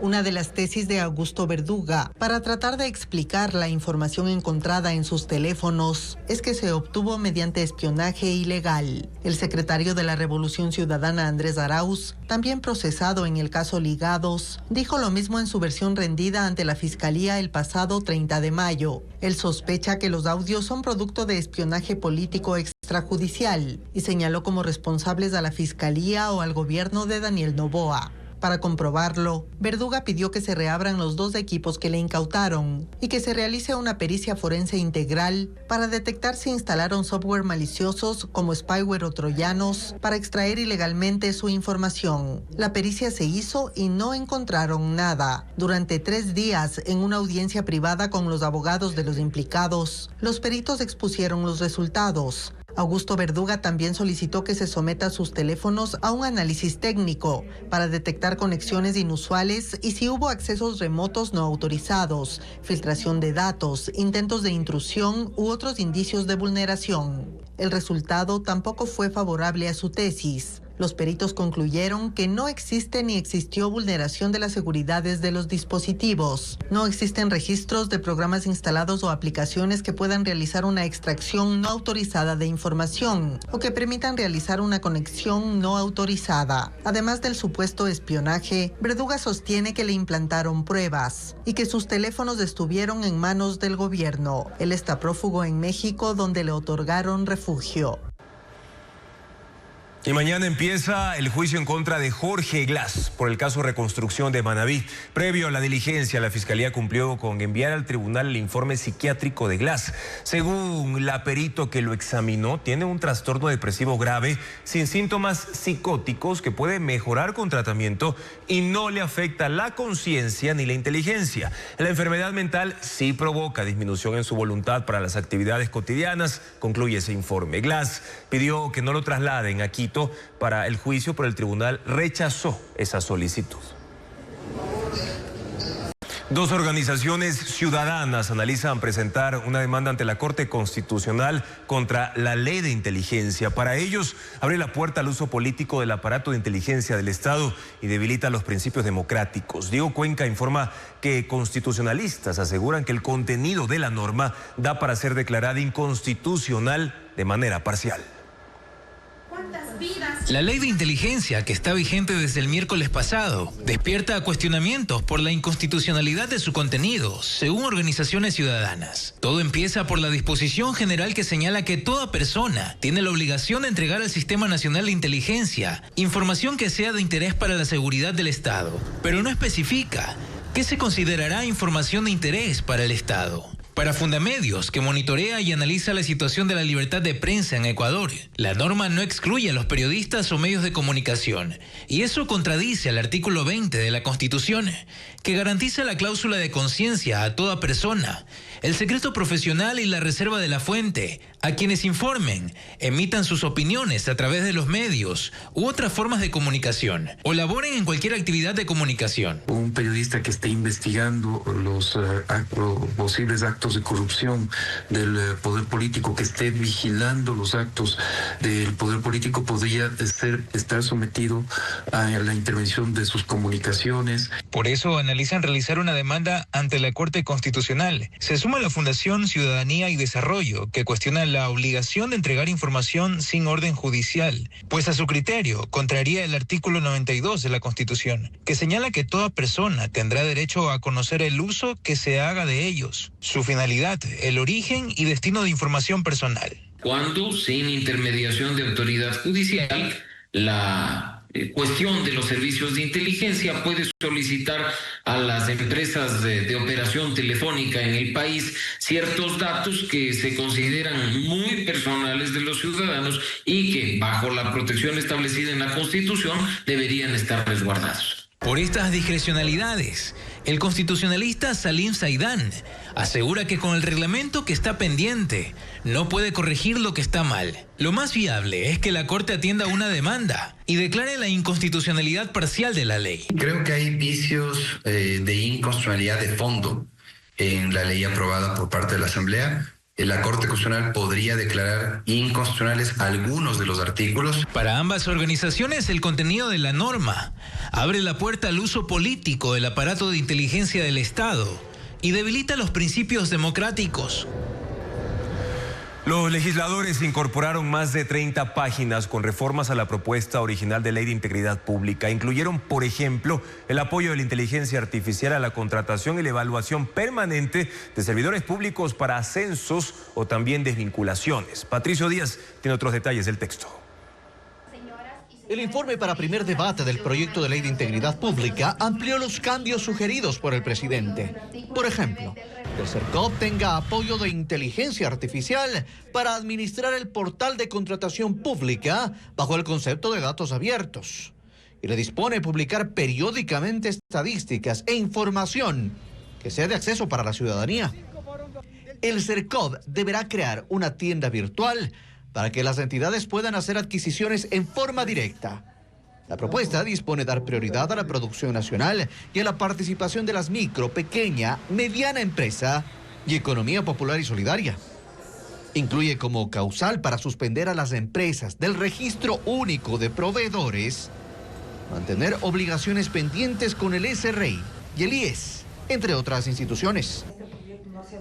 Una de las tesis de Augusto Verduga para tratar de explicar la información encontrada en sus teléfonos es que se obtuvo mediante espionaje ilegal. El secretario de la Revolución Ciudadana, Andrés Arauz, también procesado en el caso Ligados, dijo lo mismo en su versión rendida ante la Fiscalía el pasado 30 de mayo. Él sospecha que los audios son producto de espionaje político extrajudicial y señaló como responsables a la Fiscalía o al gobierno de Daniel Noboa. Para comprobarlo, Verduga pidió que se reabran los 2 equipos que le incautaron y que se realice una pericia forense integral para detectar si instalaron software maliciosos como spyware o troyanos para extraer ilegalmente su información. La pericia se hizo y no encontraron nada. Durante 3 días, en una audiencia privada con los abogados de los implicados, los peritos expusieron los resultados. Augusto Verduga también solicitó que se someta sus teléfonos a un análisis técnico para detectar conexiones inusuales y si hubo accesos remotos no autorizados, filtración de datos, intentos de intrusión u otros indicios de vulneración. El resultado tampoco fue favorable a su tesis. Los peritos concluyeron que no existe ni existió vulneración de las seguridades de los dispositivos. No existen registros de programas instalados o aplicaciones que puedan realizar una extracción no autorizada de información o que permitan realizar una conexión no autorizada. Además del supuesto espionaje, Verduga sostiene que le implantaron pruebas y que sus teléfonos estuvieron en manos del gobierno. Él está prófugo en México, donde le otorgaron refugio. Y mañana empieza el juicio en contra de Jorge Glass por el caso Reconstrucción de Manabí. Previo a la diligencia, la Fiscalía cumplió con enviar al tribunal el informe psiquiátrico de Glass. Según la perito que lo examinó, tiene un trastorno depresivo grave sin síntomas psicóticos que puede mejorar con tratamiento y no le afecta la conciencia ni la inteligencia. La enfermedad mental sí provoca disminución en su voluntad para las actividades cotidianas, concluye ese informe. Glass pidió que no lo trasladen a Quito para el juicio, pero el tribunal rechazó esa solicitud. 2 organizaciones ciudadanas analizan presentar una demanda ante la Corte Constitucional contra la ley de inteligencia. Para ellos, abre la puerta al uso político del aparato de inteligencia del Estado y debilita los principios democráticos. Diego Cuenca informa que constitucionalistas aseguran que el contenido de la norma da para ser declarada inconstitucional de manera parcial. La ley de inteligencia, que está vigente desde el miércoles pasado, despierta cuestionamientos por la inconstitucionalidad de su contenido, según organizaciones ciudadanas. Todo empieza por la disposición general que señala que toda persona tiene la obligación de entregar al Sistema Nacional de Inteligencia información que sea de interés para la seguridad del Estado, pero no especifica qué se considerará información de interés para el Estado. Para Fundamedios, que monitorea y analiza la situación de la libertad de prensa en Ecuador, la norma no excluye a los periodistas o medios de comunicación, y eso contradice al artículo 20 de la Constitución, que garantiza la cláusula de conciencia a toda persona, el secreto profesional y la reserva de la fuente, a quienes informen, emitan sus opiniones a través de los medios u otras formas de comunicación, o laboren en cualquier actividad de comunicación. Un periodista que esté investigando los posibles actos de corrupción del poder político, que esté vigilando los actos del poder político, podría estar sometido a la intervención de sus comunicaciones. Por eso analizan realizar una demanda ante la Corte Constitucional. Se suma la Fundación Ciudadanía y Desarrollo, que cuestiona la obligación de entregar información sin orden judicial, pues a su criterio contraría el artículo 92 de la Constitución, que señala que toda persona tendrá derecho a conocer el uso que se haga de ellos, su finalidad, el origen y destino de información personal. Cuando, sin intermediación de autoridad judicial, la cuestión de los servicios de inteligencia puede solicitar a las empresas de operación telefónica en el país ciertos datos que se consideran muy personales de los ciudadanos y que, bajo la protección establecida en la Constitución, deberían estar resguardados. Por estas discrecionalidades, el constitucionalista Salim Saidán asegura que con el reglamento que está pendiente no puede corregir lo que está mal. Lo más viable es que la Corte atienda una demanda y declare la inconstitucionalidad parcial de la ley. Creo que hay vicios de inconstitucionalidad de fondo en la ley aprobada por parte de la Asamblea, la Corte Constitucional podría declarar inconstitucionales algunos de los artículos. Para ambas organizaciones, el contenido de la norma abre la puerta al uso político del aparato de inteligencia del Estado y debilita los principios democráticos. Los legisladores incorporaron más de 30 páginas con reformas a la propuesta original de Ley de Integridad Pública. Incluyeron, por ejemplo, el apoyo de la inteligencia artificial a la contratación y la evaluación permanente de servidores públicos para ascensos o también desvinculaciones. Patricio Díaz tiene otros detalles del texto. El informe para primer debate del proyecto de ley de integridad pública amplió los cambios sugeridos por el presidente. Por ejemplo, que el CERCOP tenga apoyo de inteligencia artificial para administrar el portal de contratación pública bajo el concepto de datos abiertos. Y le dispone publicar periódicamente estadísticas e información que sea de acceso para la ciudadanía. El CERCOP deberá crear una tienda virtual para que las entidades puedan hacer adquisiciones en forma directa. La propuesta dispone dar prioridad a la producción nacional y a la participación de las micro, pequeña, mediana empresa y economía popular y solidaria. Incluye como causal para suspender a las empresas del registro único de proveedores, mantener obligaciones pendientes con el SRI y el IES, entre otras instituciones.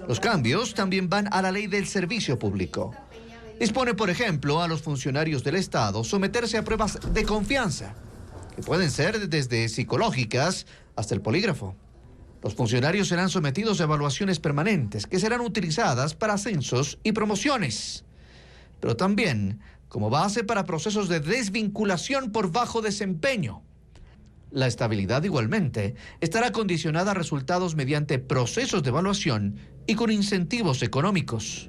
Los cambios también van a la ley del servicio público. Dispone, por ejemplo, a los funcionarios del Estado someterse a pruebas de confianza, que pueden ser desde psicológicas hasta el polígrafo. Los funcionarios serán sometidos a evaluaciones permanentes que serán utilizadas para ascensos y promociones, pero también como base para procesos de desvinculación por bajo desempeño. La estabilidad igualmente estará condicionada a resultados mediante procesos de evaluación y con incentivos económicos.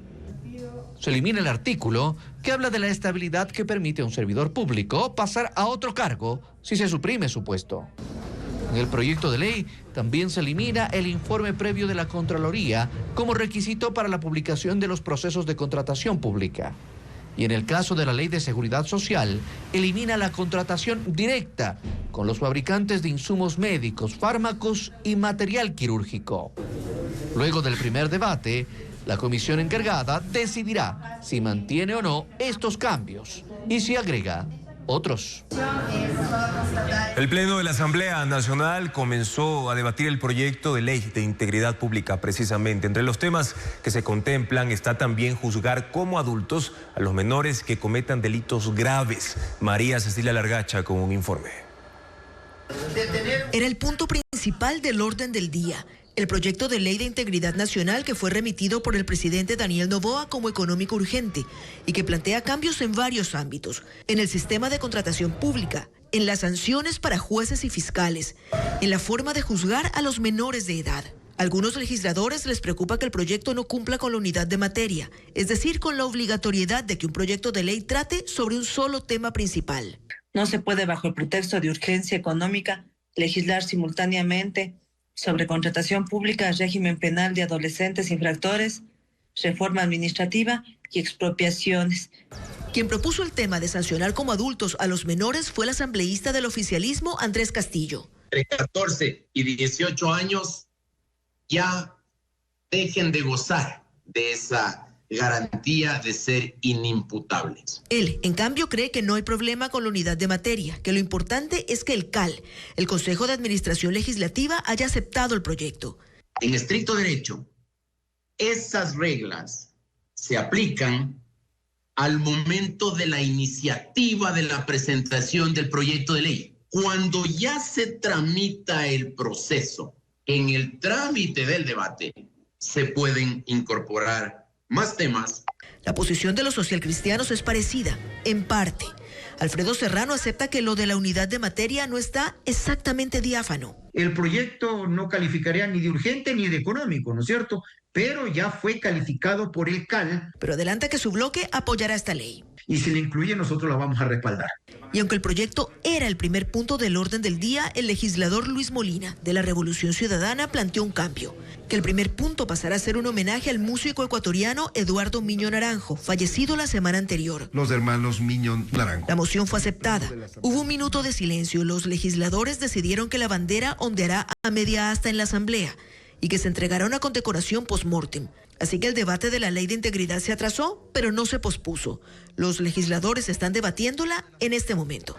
Se elimina el artículo que habla de la estabilidad que permite a un servidor público pasar a otro cargo si se suprime su puesto. En el proyecto de ley también se elimina el informe previo de la Contraloría como requisito para la publicación de los procesos de contratación pública. Y en el caso de la Ley de Seguridad Social, elimina la contratación directa con los fabricantes de insumos médicos, fármacos y material quirúrgico. Luego del primer debate, la comisión encargada decidirá si mantiene o no estos cambios y si agrega otros. El Pleno de la Asamblea Nacional comenzó a debatir el proyecto de ley de integridad pública precisamente. Entre los temas que se contemplan está también juzgar como adultos a los menores que cometan delitos graves. María Cecilia Largacha con un informe. Era el punto principal del orden del día. El proyecto de ley de integridad nacional que fue remitido por el presidente Daniel Noboa como económico urgente y que plantea cambios en varios ámbitos, en el sistema de contratación pública, en las sanciones para jueces y fiscales, en la forma de juzgar a los menores de edad. A algunos legisladores les preocupa que el proyecto no cumpla con la unidad de materia, es decir, con la obligatoriedad de que un proyecto de ley trate sobre un solo tema principal. No se puede, bajo el pretexto de urgencia económica, legislar simultáneamente sobre contratación pública, régimen penal de adolescentes infractores, reforma administrativa y expropiaciones. Quien propuso el tema de sancionar como adultos a los menores fue el asambleísta del oficialismo Andrés Castillo. Entre 14 y 18 años ya dejen de gozar de esa garantía de ser inimputables. Él, en cambio, cree que no hay problema con la unidad de materia, que lo importante es que el CAL, el Consejo de Administración Legislativa, haya aceptado el proyecto. En estricto derecho, esas reglas se aplican al momento de la iniciativa de la presentación del proyecto de ley. Cuando ya se tramita el proceso, en el trámite del debate, se pueden incorporar más temas. La posición de los socialcristianos es parecida, en parte. Alfredo Serrano acepta que lo de la unidad de materia no está exactamente diáfano. El proyecto no calificaría ni de urgente ni de económico, ¿no es cierto? Pero ya fue calificado por el CAL. Pero adelanta que su bloque apoyará esta ley. Y si la incluye, nosotros la vamos a respaldar. Y aunque el proyecto era el primer punto del orden del día, el legislador Luis Molina, de la Revolución Ciudadana, planteó un cambio. Que el primer punto pasara a ser un homenaje al músico ecuatoriano Eduardo Miño Naranjo, fallecido la semana anterior. Los hermanos Miño Naranjo. La moción fue aceptada. Hubo un minuto de silencio. Los legisladores decidieron que la bandera ondeará a media asta en la Asamblea. y que se entregará una condecoración post-mortem. Así que el debate de la ley de integridad se atrasó, pero no se pospuso. Los legisladores están debatiéndola en este momento.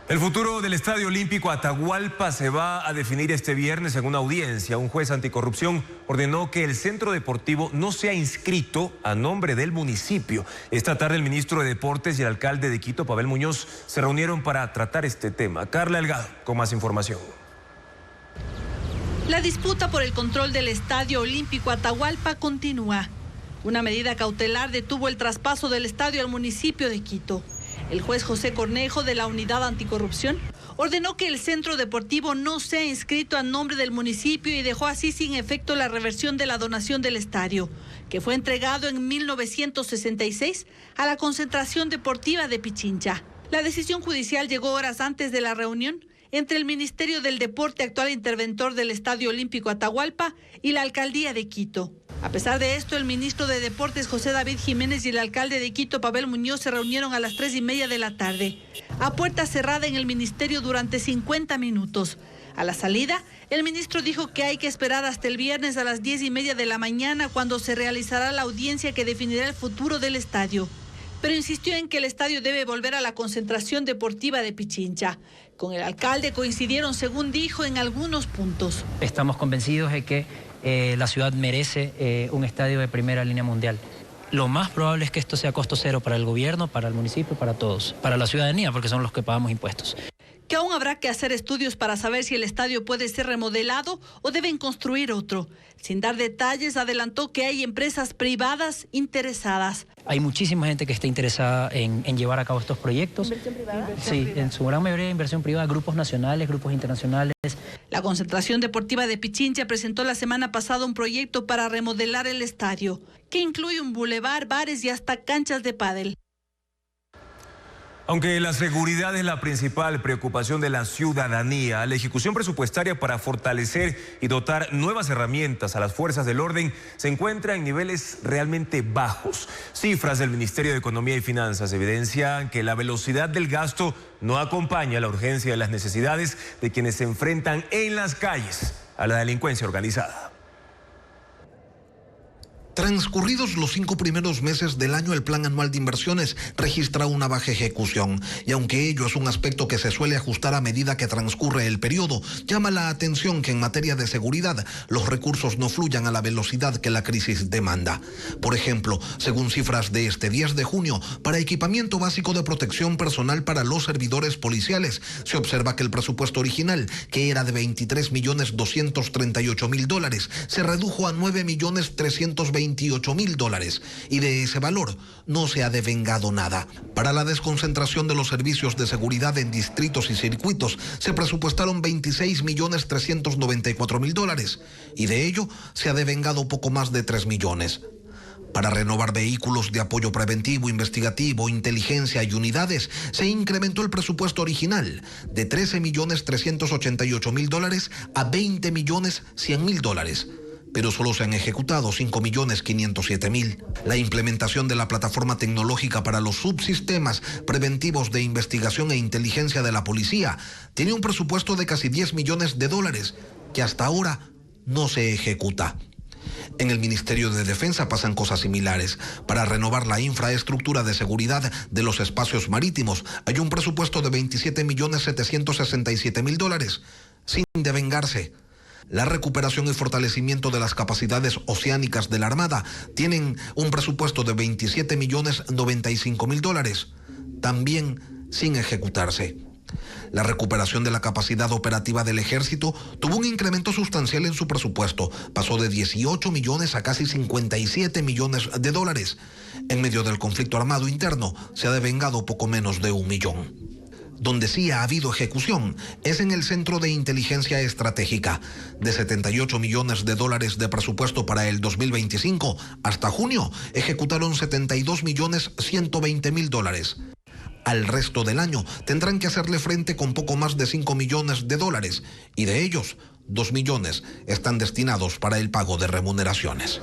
El futuro del Estadio Olímpico Atahualpa se va a definir este viernes en una audiencia. Un juez anticorrupción ordenó que el centro deportivo no sea inscrito a nombre del municipio. Esta tarde el ministro de Deportes y el alcalde de Quito, Pavel Muñoz, se reunieron para tratar este tema. Carla Delgado con más información. La disputa por el control del Estadio Olímpico Atahualpa continúa. Una medida cautelar detuvo el traspaso del estadio al municipio de Quito. El juez José Cornejo, de la Unidad Anticorrupción, ordenó que el centro deportivo no sea inscrito a nombre del municipio y dejó así sin efecto la reversión de la donación del estadio, que fue entregado en 1966 a la Concentración Deportiva de Pichincha. La decisión judicial llegó horas antes de la reunión entre el Ministerio del Deporte, actual interventor del Estadio Olímpico Atahualpa, y la Alcaldía de Quito. A pesar de esto, el ministro de Deportes, José David Jiménez, y el alcalde de Quito, Pavel Muñoz, se reunieron a las 3:30 de la tarde, a puerta cerrada en el ministerio durante 50 minutos. A la salida, el ministro dijo que hay que esperar hasta el viernes a las 10:30 de la mañana, cuando se realizará la audiencia que definirá el futuro del estadio. Pero insistió en que el estadio debe volver a la Concentración Deportiva de Pichincha. Con el alcalde coincidieron, según dijo, en algunos puntos. Estamos convencidos de que la ciudad merece un estadio de primera línea mundial. Lo más probable es que esto sea costo cero para el gobierno, para el municipio, para todos, para la ciudadanía, porque son los que pagamos impuestos. Que aún habrá que hacer estudios para saber si el estadio puede ser remodelado o deben construir otro. Sin dar detalles, adelantó que hay empresas privadas interesadas. Hay muchísima gente que está interesada en llevar a cabo estos proyectos. ¿Inversión privada? Sí, en su gran mayoría inversión privada, grupos nacionales, grupos internacionales. La Concentración Deportiva de Pichincha presentó la semana pasada un proyecto para remodelar el estadio, que incluye un bulevar, bares y hasta canchas de pádel. Aunque la seguridad es la principal preocupación de la ciudadanía, la ejecución presupuestaria para fortalecer y dotar nuevas herramientas a las fuerzas del orden se encuentra en niveles realmente bajos. Cifras del Ministerio de Economía y Finanzas evidencian que la velocidad del gasto no acompaña la urgencia de las necesidades de quienes se enfrentan en las calles a la delincuencia organizada. Transcurridos los 5 primeros meses del año, el Plan Anual de Inversiones registra una baja ejecución. Y aunque ello es un aspecto que se suele ajustar a medida que transcurre el periodo, llama la atención que en materia de seguridad los recursos no fluyan a la velocidad que la crisis demanda. Por ejemplo, según cifras de este 10 de junio, para equipamiento básico de protección personal para los servidores policiales, se observa que el presupuesto original, que era de $23.238.000, se redujo a $9.328.000, y de ese valor no se ha devengado nada. Para la desconcentración de los servicios de seguridad en distritos y circuitos se presupuestaron $26.394.000 y de ello se ha devengado poco más de 3 millones. Para renovar vehículos de apoyo preventivo, investigativo, inteligencia y unidades, se incrementó el presupuesto original de $13.388.000 a $20.100.000. Pero solo se han ejecutado 5.507.000. La implementación de la plataforma tecnológica para los subsistemas preventivos de investigación e inteligencia de la policía tiene un presupuesto de casi $10 millones que hasta ahora no se ejecuta. En el Ministerio de Defensa pasan cosas similares. Para renovar la infraestructura de seguridad de los espacios marítimos hay un presupuesto de $27.767.000 sin devengarse. La recuperación y fortalecimiento de las capacidades oceánicas de la Armada tienen un presupuesto de $27.095.000, también sin ejecutarse. La recuperación de la capacidad operativa del Ejército tuvo un incremento sustancial en su presupuesto, pasó de 18 millones a casi $57 millones. En medio del conflicto armado interno se ha devengado poco menos de 1 millón. Donde sí ha habido ejecución es en el Centro de Inteligencia Estratégica. De $78 millones de presupuesto para el 2025, hasta junio ejecutaron $72.120.000. Al resto del año tendrán que hacerle frente con poco más de $5 millones y de ellos 2 millones están destinados para el pago de remuneraciones.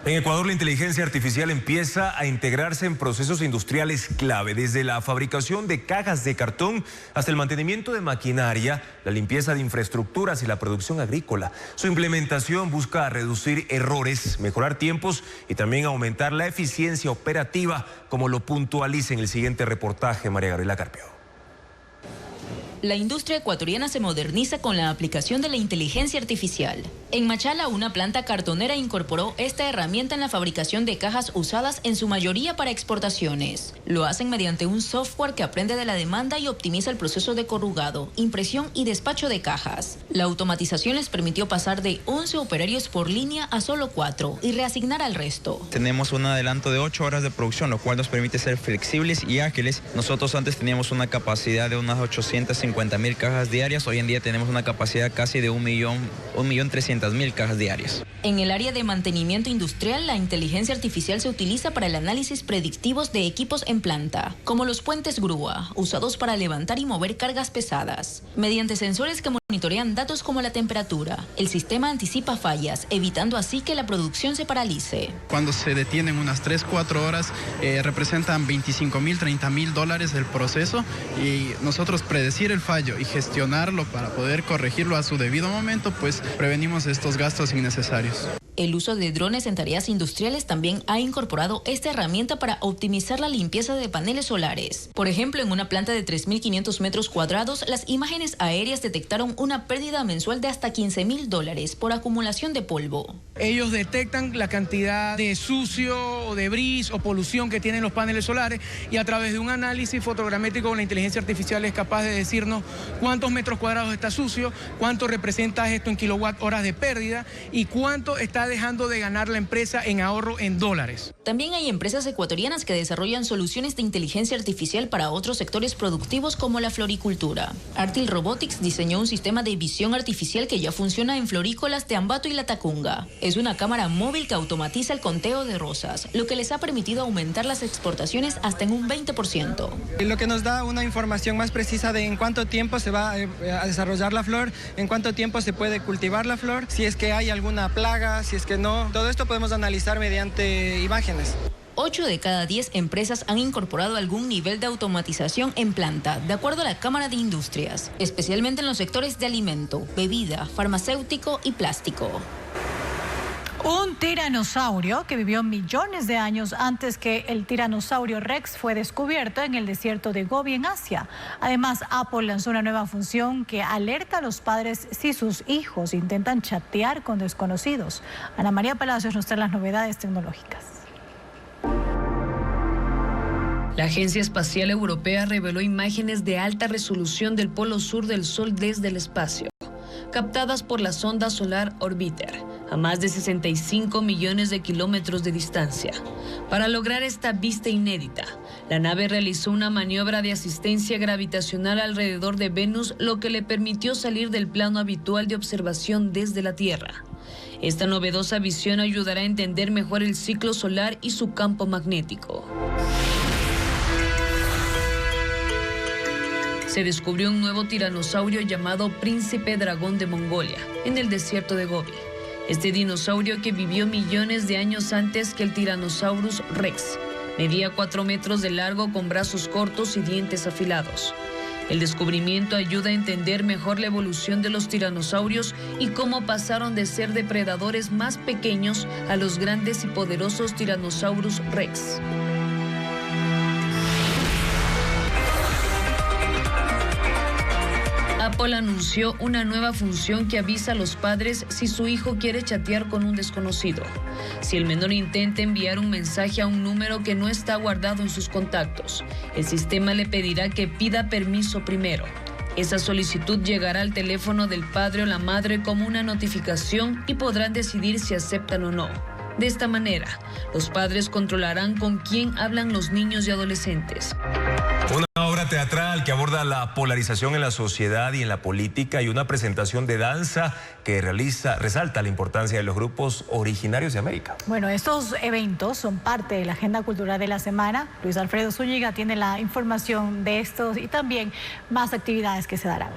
En Ecuador, la inteligencia artificial empieza a integrarse en procesos industriales clave, desde la fabricación de cajas de cartón hasta el mantenimiento de maquinaria, la limpieza de infraestructuras y la producción agrícola. Su implementación busca reducir errores, mejorar tiempos y también aumentar la eficiencia operativa, como lo puntualiza en el siguiente reportaje María Gabriela Carpio. La industria ecuatoriana se moderniza con la aplicación de la inteligencia artificial. En Machala, una planta cartonera incorporó esta herramienta en la fabricación de cajas usadas en su mayoría para exportaciones. Lo hacen mediante un software que aprende de la demanda y optimiza el proceso de corrugado, impresión y despacho de cajas. La automatización les permitió pasar de 11 operarios por línea a solo 4 y reasignar al resto. Tenemos un adelanto de 8 horas de producción, lo cual nos permite ser flexibles y ágiles. Nosotros antes teníamos una capacidad de unas 850.000 cajas diarias, hoy en día tenemos una capacidad casi de 1.300.000 cajas diarias. En el área de mantenimiento industrial, la inteligencia artificial se utiliza para el análisis predictivos de equipos en planta, como los puentes grúa, usados para levantar y mover cargas pesadas. Mediante sensores que monitorean datos como la temperatura, el sistema anticipa fallas, evitando así que la producción se paralice. Cuando se detienen unas 3-4 horas, representan $25.000, $30.000 del proceso, y nosotros predecir el fallo y gestionarlo para poder corregirlo a su debido momento, pues prevenimos estos gastos innecesarios. El uso de drones en tareas industriales también ha incorporado esta herramienta para optimizar la limpieza de paneles solares. Por ejemplo, en una planta de 3.500 metros cuadrados, las imágenes aéreas detectaron una pérdida mensual de hasta $15.000 por acumulación de polvo. Ellos detectan la cantidad de sucio o debris o polución que tienen los paneles solares, y a través de un análisis fotogramétrico con la inteligencia artificial es capaz de decirnos cuántos metros cuadrados está sucio, cuánto representa esto en kilowatt horas de pérdida y cuánto está dejando de ganar la empresa en ahorro en dólares. También hay empresas ecuatorianas que desarrollan soluciones de inteligencia artificial para otros sectores productivos como la floricultura. Artil Robotics diseñó un sistema de visión artificial que ya funciona en florícolas de Ambato y La Tacunga. Es una cámara móvil que automatiza el conteo de rosas, lo que les ha permitido aumentar las exportaciones hasta en un 20%. Lo que nos da una información más precisa de en cuánto tiempo se va a desarrollar la flor, en cuánto tiempo se puede cultivar la flor, si es que hay alguna plaga, si es que no. Todo esto podemos analizar mediante imágenes. 8 de cada 10 empresas han incorporado algún nivel de automatización en planta, de acuerdo a la Cámara de Industrias, especialmente en los sectores de alimento, bebida, farmacéutico y plástico. Un tiranosaurio que vivió millones de años antes que el tiranosaurio Rex fue descubierto en el desierto de Gobi, en Asia. Además, Apple lanzó una nueva función que alerta a los padres si sus hijos intentan chatear con desconocidos. Ana María Palacios nos trae las novedades tecnológicas. La Agencia Espacial Europea reveló imágenes de alta resolución del polo sur del Sol desde el espacio, captadas por la sonda Solar Orbiter, a más de 65 millones de kilómetros de distancia. Para lograr esta vista inédita, la nave realizó una maniobra de asistencia gravitacional alrededor de Venus, lo que le permitió salir del plano habitual de observación desde la Tierra. Esta novedosa visión ayudará a entender mejor el ciclo solar y su campo magnético. Se descubrió un nuevo tiranosaurio llamado Príncipe Dragón de Mongolia, en el desierto de Gobi. Este dinosaurio, que vivió millones de años antes que el Tyrannosaurus Rex, medía 4 metros de largo con brazos cortos y dientes afilados. El descubrimiento ayuda a entender mejor la evolución de los tiranosaurios y cómo pasaron de ser depredadores más pequeños a los grandes y poderosos Tyrannosaurus Rex. Apple anunció una nueva función que avisa a los padres si su hijo quiere chatear con un desconocido. Si el menor intenta enviar un mensaje a un número que no está guardado en sus contactos, el sistema le pedirá que pida permiso primero. Esa solicitud llegará al teléfono del padre o la madre como una notificación y podrán decidir si aceptan o no. De esta manera, los padres controlarán con quién hablan los niños y adolescentes. Una obra teatral que aborda la polarización en la sociedad y en la política, y una presentación de danza que resalta la importancia de los grupos originarios de América. Bueno, estos eventos son parte de la agenda cultural de la semana. Luis Alfredo Zúñiga tiene la información de estos y también más actividades que se darán.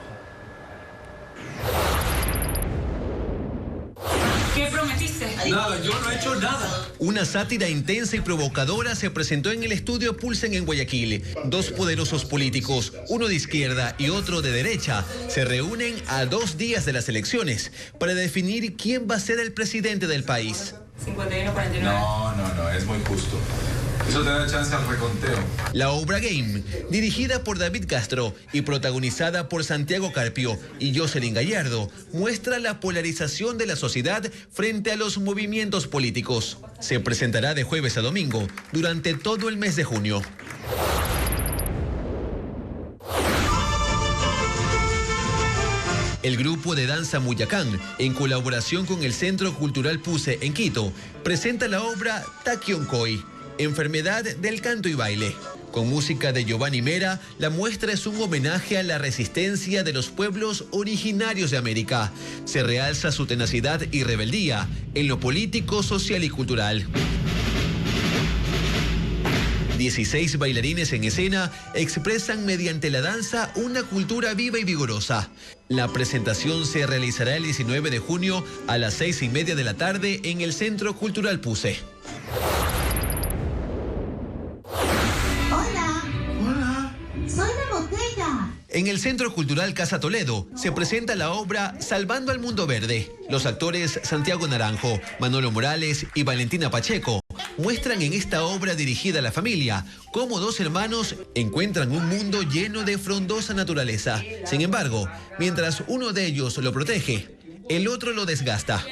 Que prometiste? Nada, yo no he hecho nada. Una sátira intensa y provocadora se presentó en el estudio Pulsen en Guayaquil. Dos poderosos políticos, uno de izquierda y otro de derecha, se reúnen a 2 días de las elecciones para definir quién va a ser el presidente del país. 51-49. No, es muy justo. Eso te da chance al reconteo. La obra Game, dirigida por David Castro y protagonizada por Santiago Carpio y Jocelyn Gallardo, muestra la polarización de la sociedad frente a los movimientos políticos. Se presentará de jueves a domingo durante todo el mes de junio. El grupo de danza Muyacán, en colaboración con el Centro Cultural Puse en Quito, presenta la obra Taquioncoy, Enfermedad del Canto y Baile. Con música de Giovanni Mera, la muestra es un homenaje a la resistencia de los pueblos originarios de América. Se realza su tenacidad y rebeldía en lo político, social y cultural. 16 bailarines en escena expresan mediante la danza una cultura viva y vigorosa. La presentación se realizará el 19 de junio a las 6:30 de la tarde en el Centro Cultural Puse. ¡Soy la botella! En el Centro Cultural Casa Toledo se presenta la obra Salvando al Mundo Verde. Los actores Santiago Naranjo, Manolo Morales y Valentina Pacheco muestran en esta obra dirigida a la familia cómo 2 hermanos encuentran un mundo lleno de frondosa naturaleza. Sin embargo, mientras uno de ellos lo protege, el otro lo desgasta.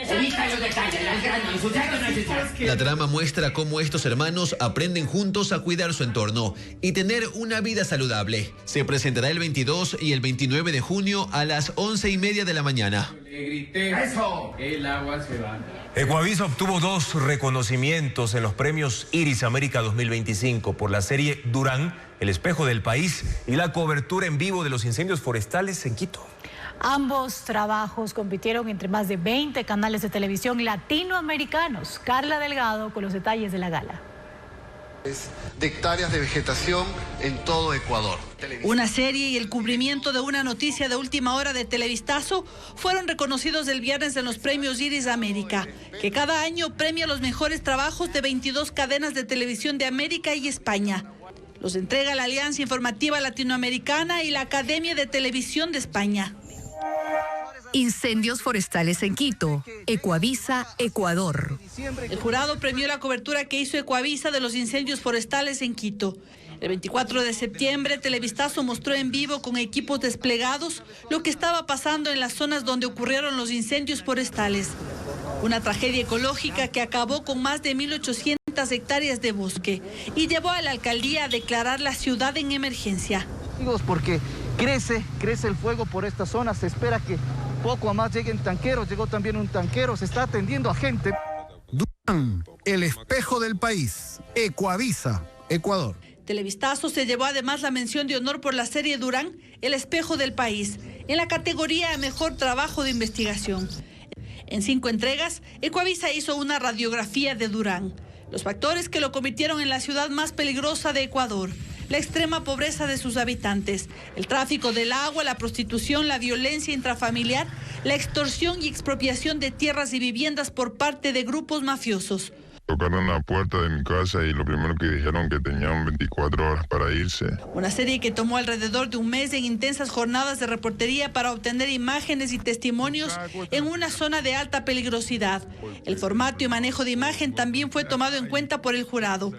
La trama muestra cómo estos hermanos aprenden juntos a cuidar su entorno y tener una vida saludable. Se presentará el 22 y el 29 de junio a las 11:30 de la mañana. ¡Eso! El agua se va. Ecuavisa obtuvo 2 reconocimientos en los premios Iris América 2025 por la serie Durán, El Espejo del País y la cobertura en vivo de los incendios forestales en Quito. Ambos trabajos compitieron entre más de 20 canales de televisión latinoamericanos. Carla Delgado con los detalles de la gala. De hectáreas de vegetación en todo Ecuador. Una serie y el cubrimiento de una noticia de última hora de Televistazo fueron reconocidos el viernes en los premios Iris América, que cada año premia los mejores trabajos de 22 cadenas de televisión de América y España. Los entrega la Alianza Informativa Latinoamericana y la Academia de Televisión de España. Incendios forestales en Quito, Ecuavisa, Ecuador. El jurado premió la cobertura que hizo Ecuavisa de los incendios forestales en Quito. El 24 de septiembre, Televistazo mostró en vivo con equipos desplegados lo que estaba pasando en las zonas donde ocurrieron los incendios forestales. Una tragedia ecológica que acabó con más de 1.800 hectáreas de bosque y llevó a la alcaldía a declarar la ciudad en emergencia. Porque crece el fuego por esta zona, se espera que poco a más lleguen tanqueros, llegó también un tanquero, se está atendiendo a gente. Durán, El Espejo del País, Ecuavisa, Ecuador. Televistazo se llevó además la mención de honor por la serie Durán, El Espejo del País, en la categoría de Mejor Trabajo de Investigación. En 5 entregas, Ecuavisa hizo una radiografía de Durán, los factores que lo convirtieron en la ciudad más peligrosa de Ecuador, la extrema pobreza de sus habitantes, el tráfico del agua, la prostitución, la violencia intrafamiliar, la extorsión y expropiación de tierras y viviendas por parte de grupos mafiosos. Tocaron la puerta de mi casa y lo primero que dijeron que tenían 24 horas para irse. Una serie que tomó alrededor de un mes en intensas jornadas de reportería para obtener imágenes y testimonios en una zona de alta peligrosidad. El formato y manejo de imagen también fue tomado en cuenta por el jurado.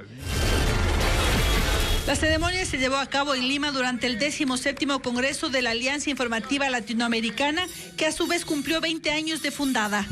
La ceremonia se llevó a cabo en Lima durante el 17º Congreso de la Alianza Informativa Latinoamericana, que a su vez cumplió 20 años de fundada.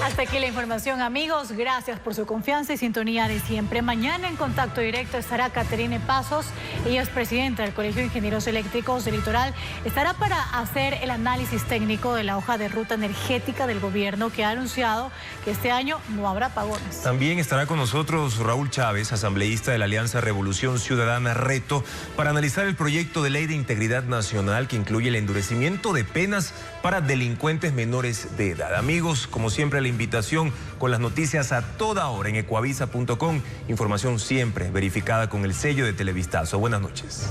Hasta aquí la información, amigos. Gracias por su confianza y sintonía de siempre. Mañana en Contacto Directo estará Caterine Pasos. Ella es presidenta del Colegio de Ingenieros Eléctricos del Litoral. Estará para hacer el análisis técnico de la hoja de ruta energética del gobierno, que ha anunciado que este año no habrá apagones. También estará con nosotros Raúl Chávez, asambleísta de la Alianza Revolución Ciudadana Reto, para analizar el proyecto de ley de integridad nacional que incluye el endurecimiento de penas para delincuentes menores de edad. Amigos, como siempre, la invitación con las noticias a toda hora en ecuavisa.com. Información siempre verificada con el sello de Televistazo. Buenas noches.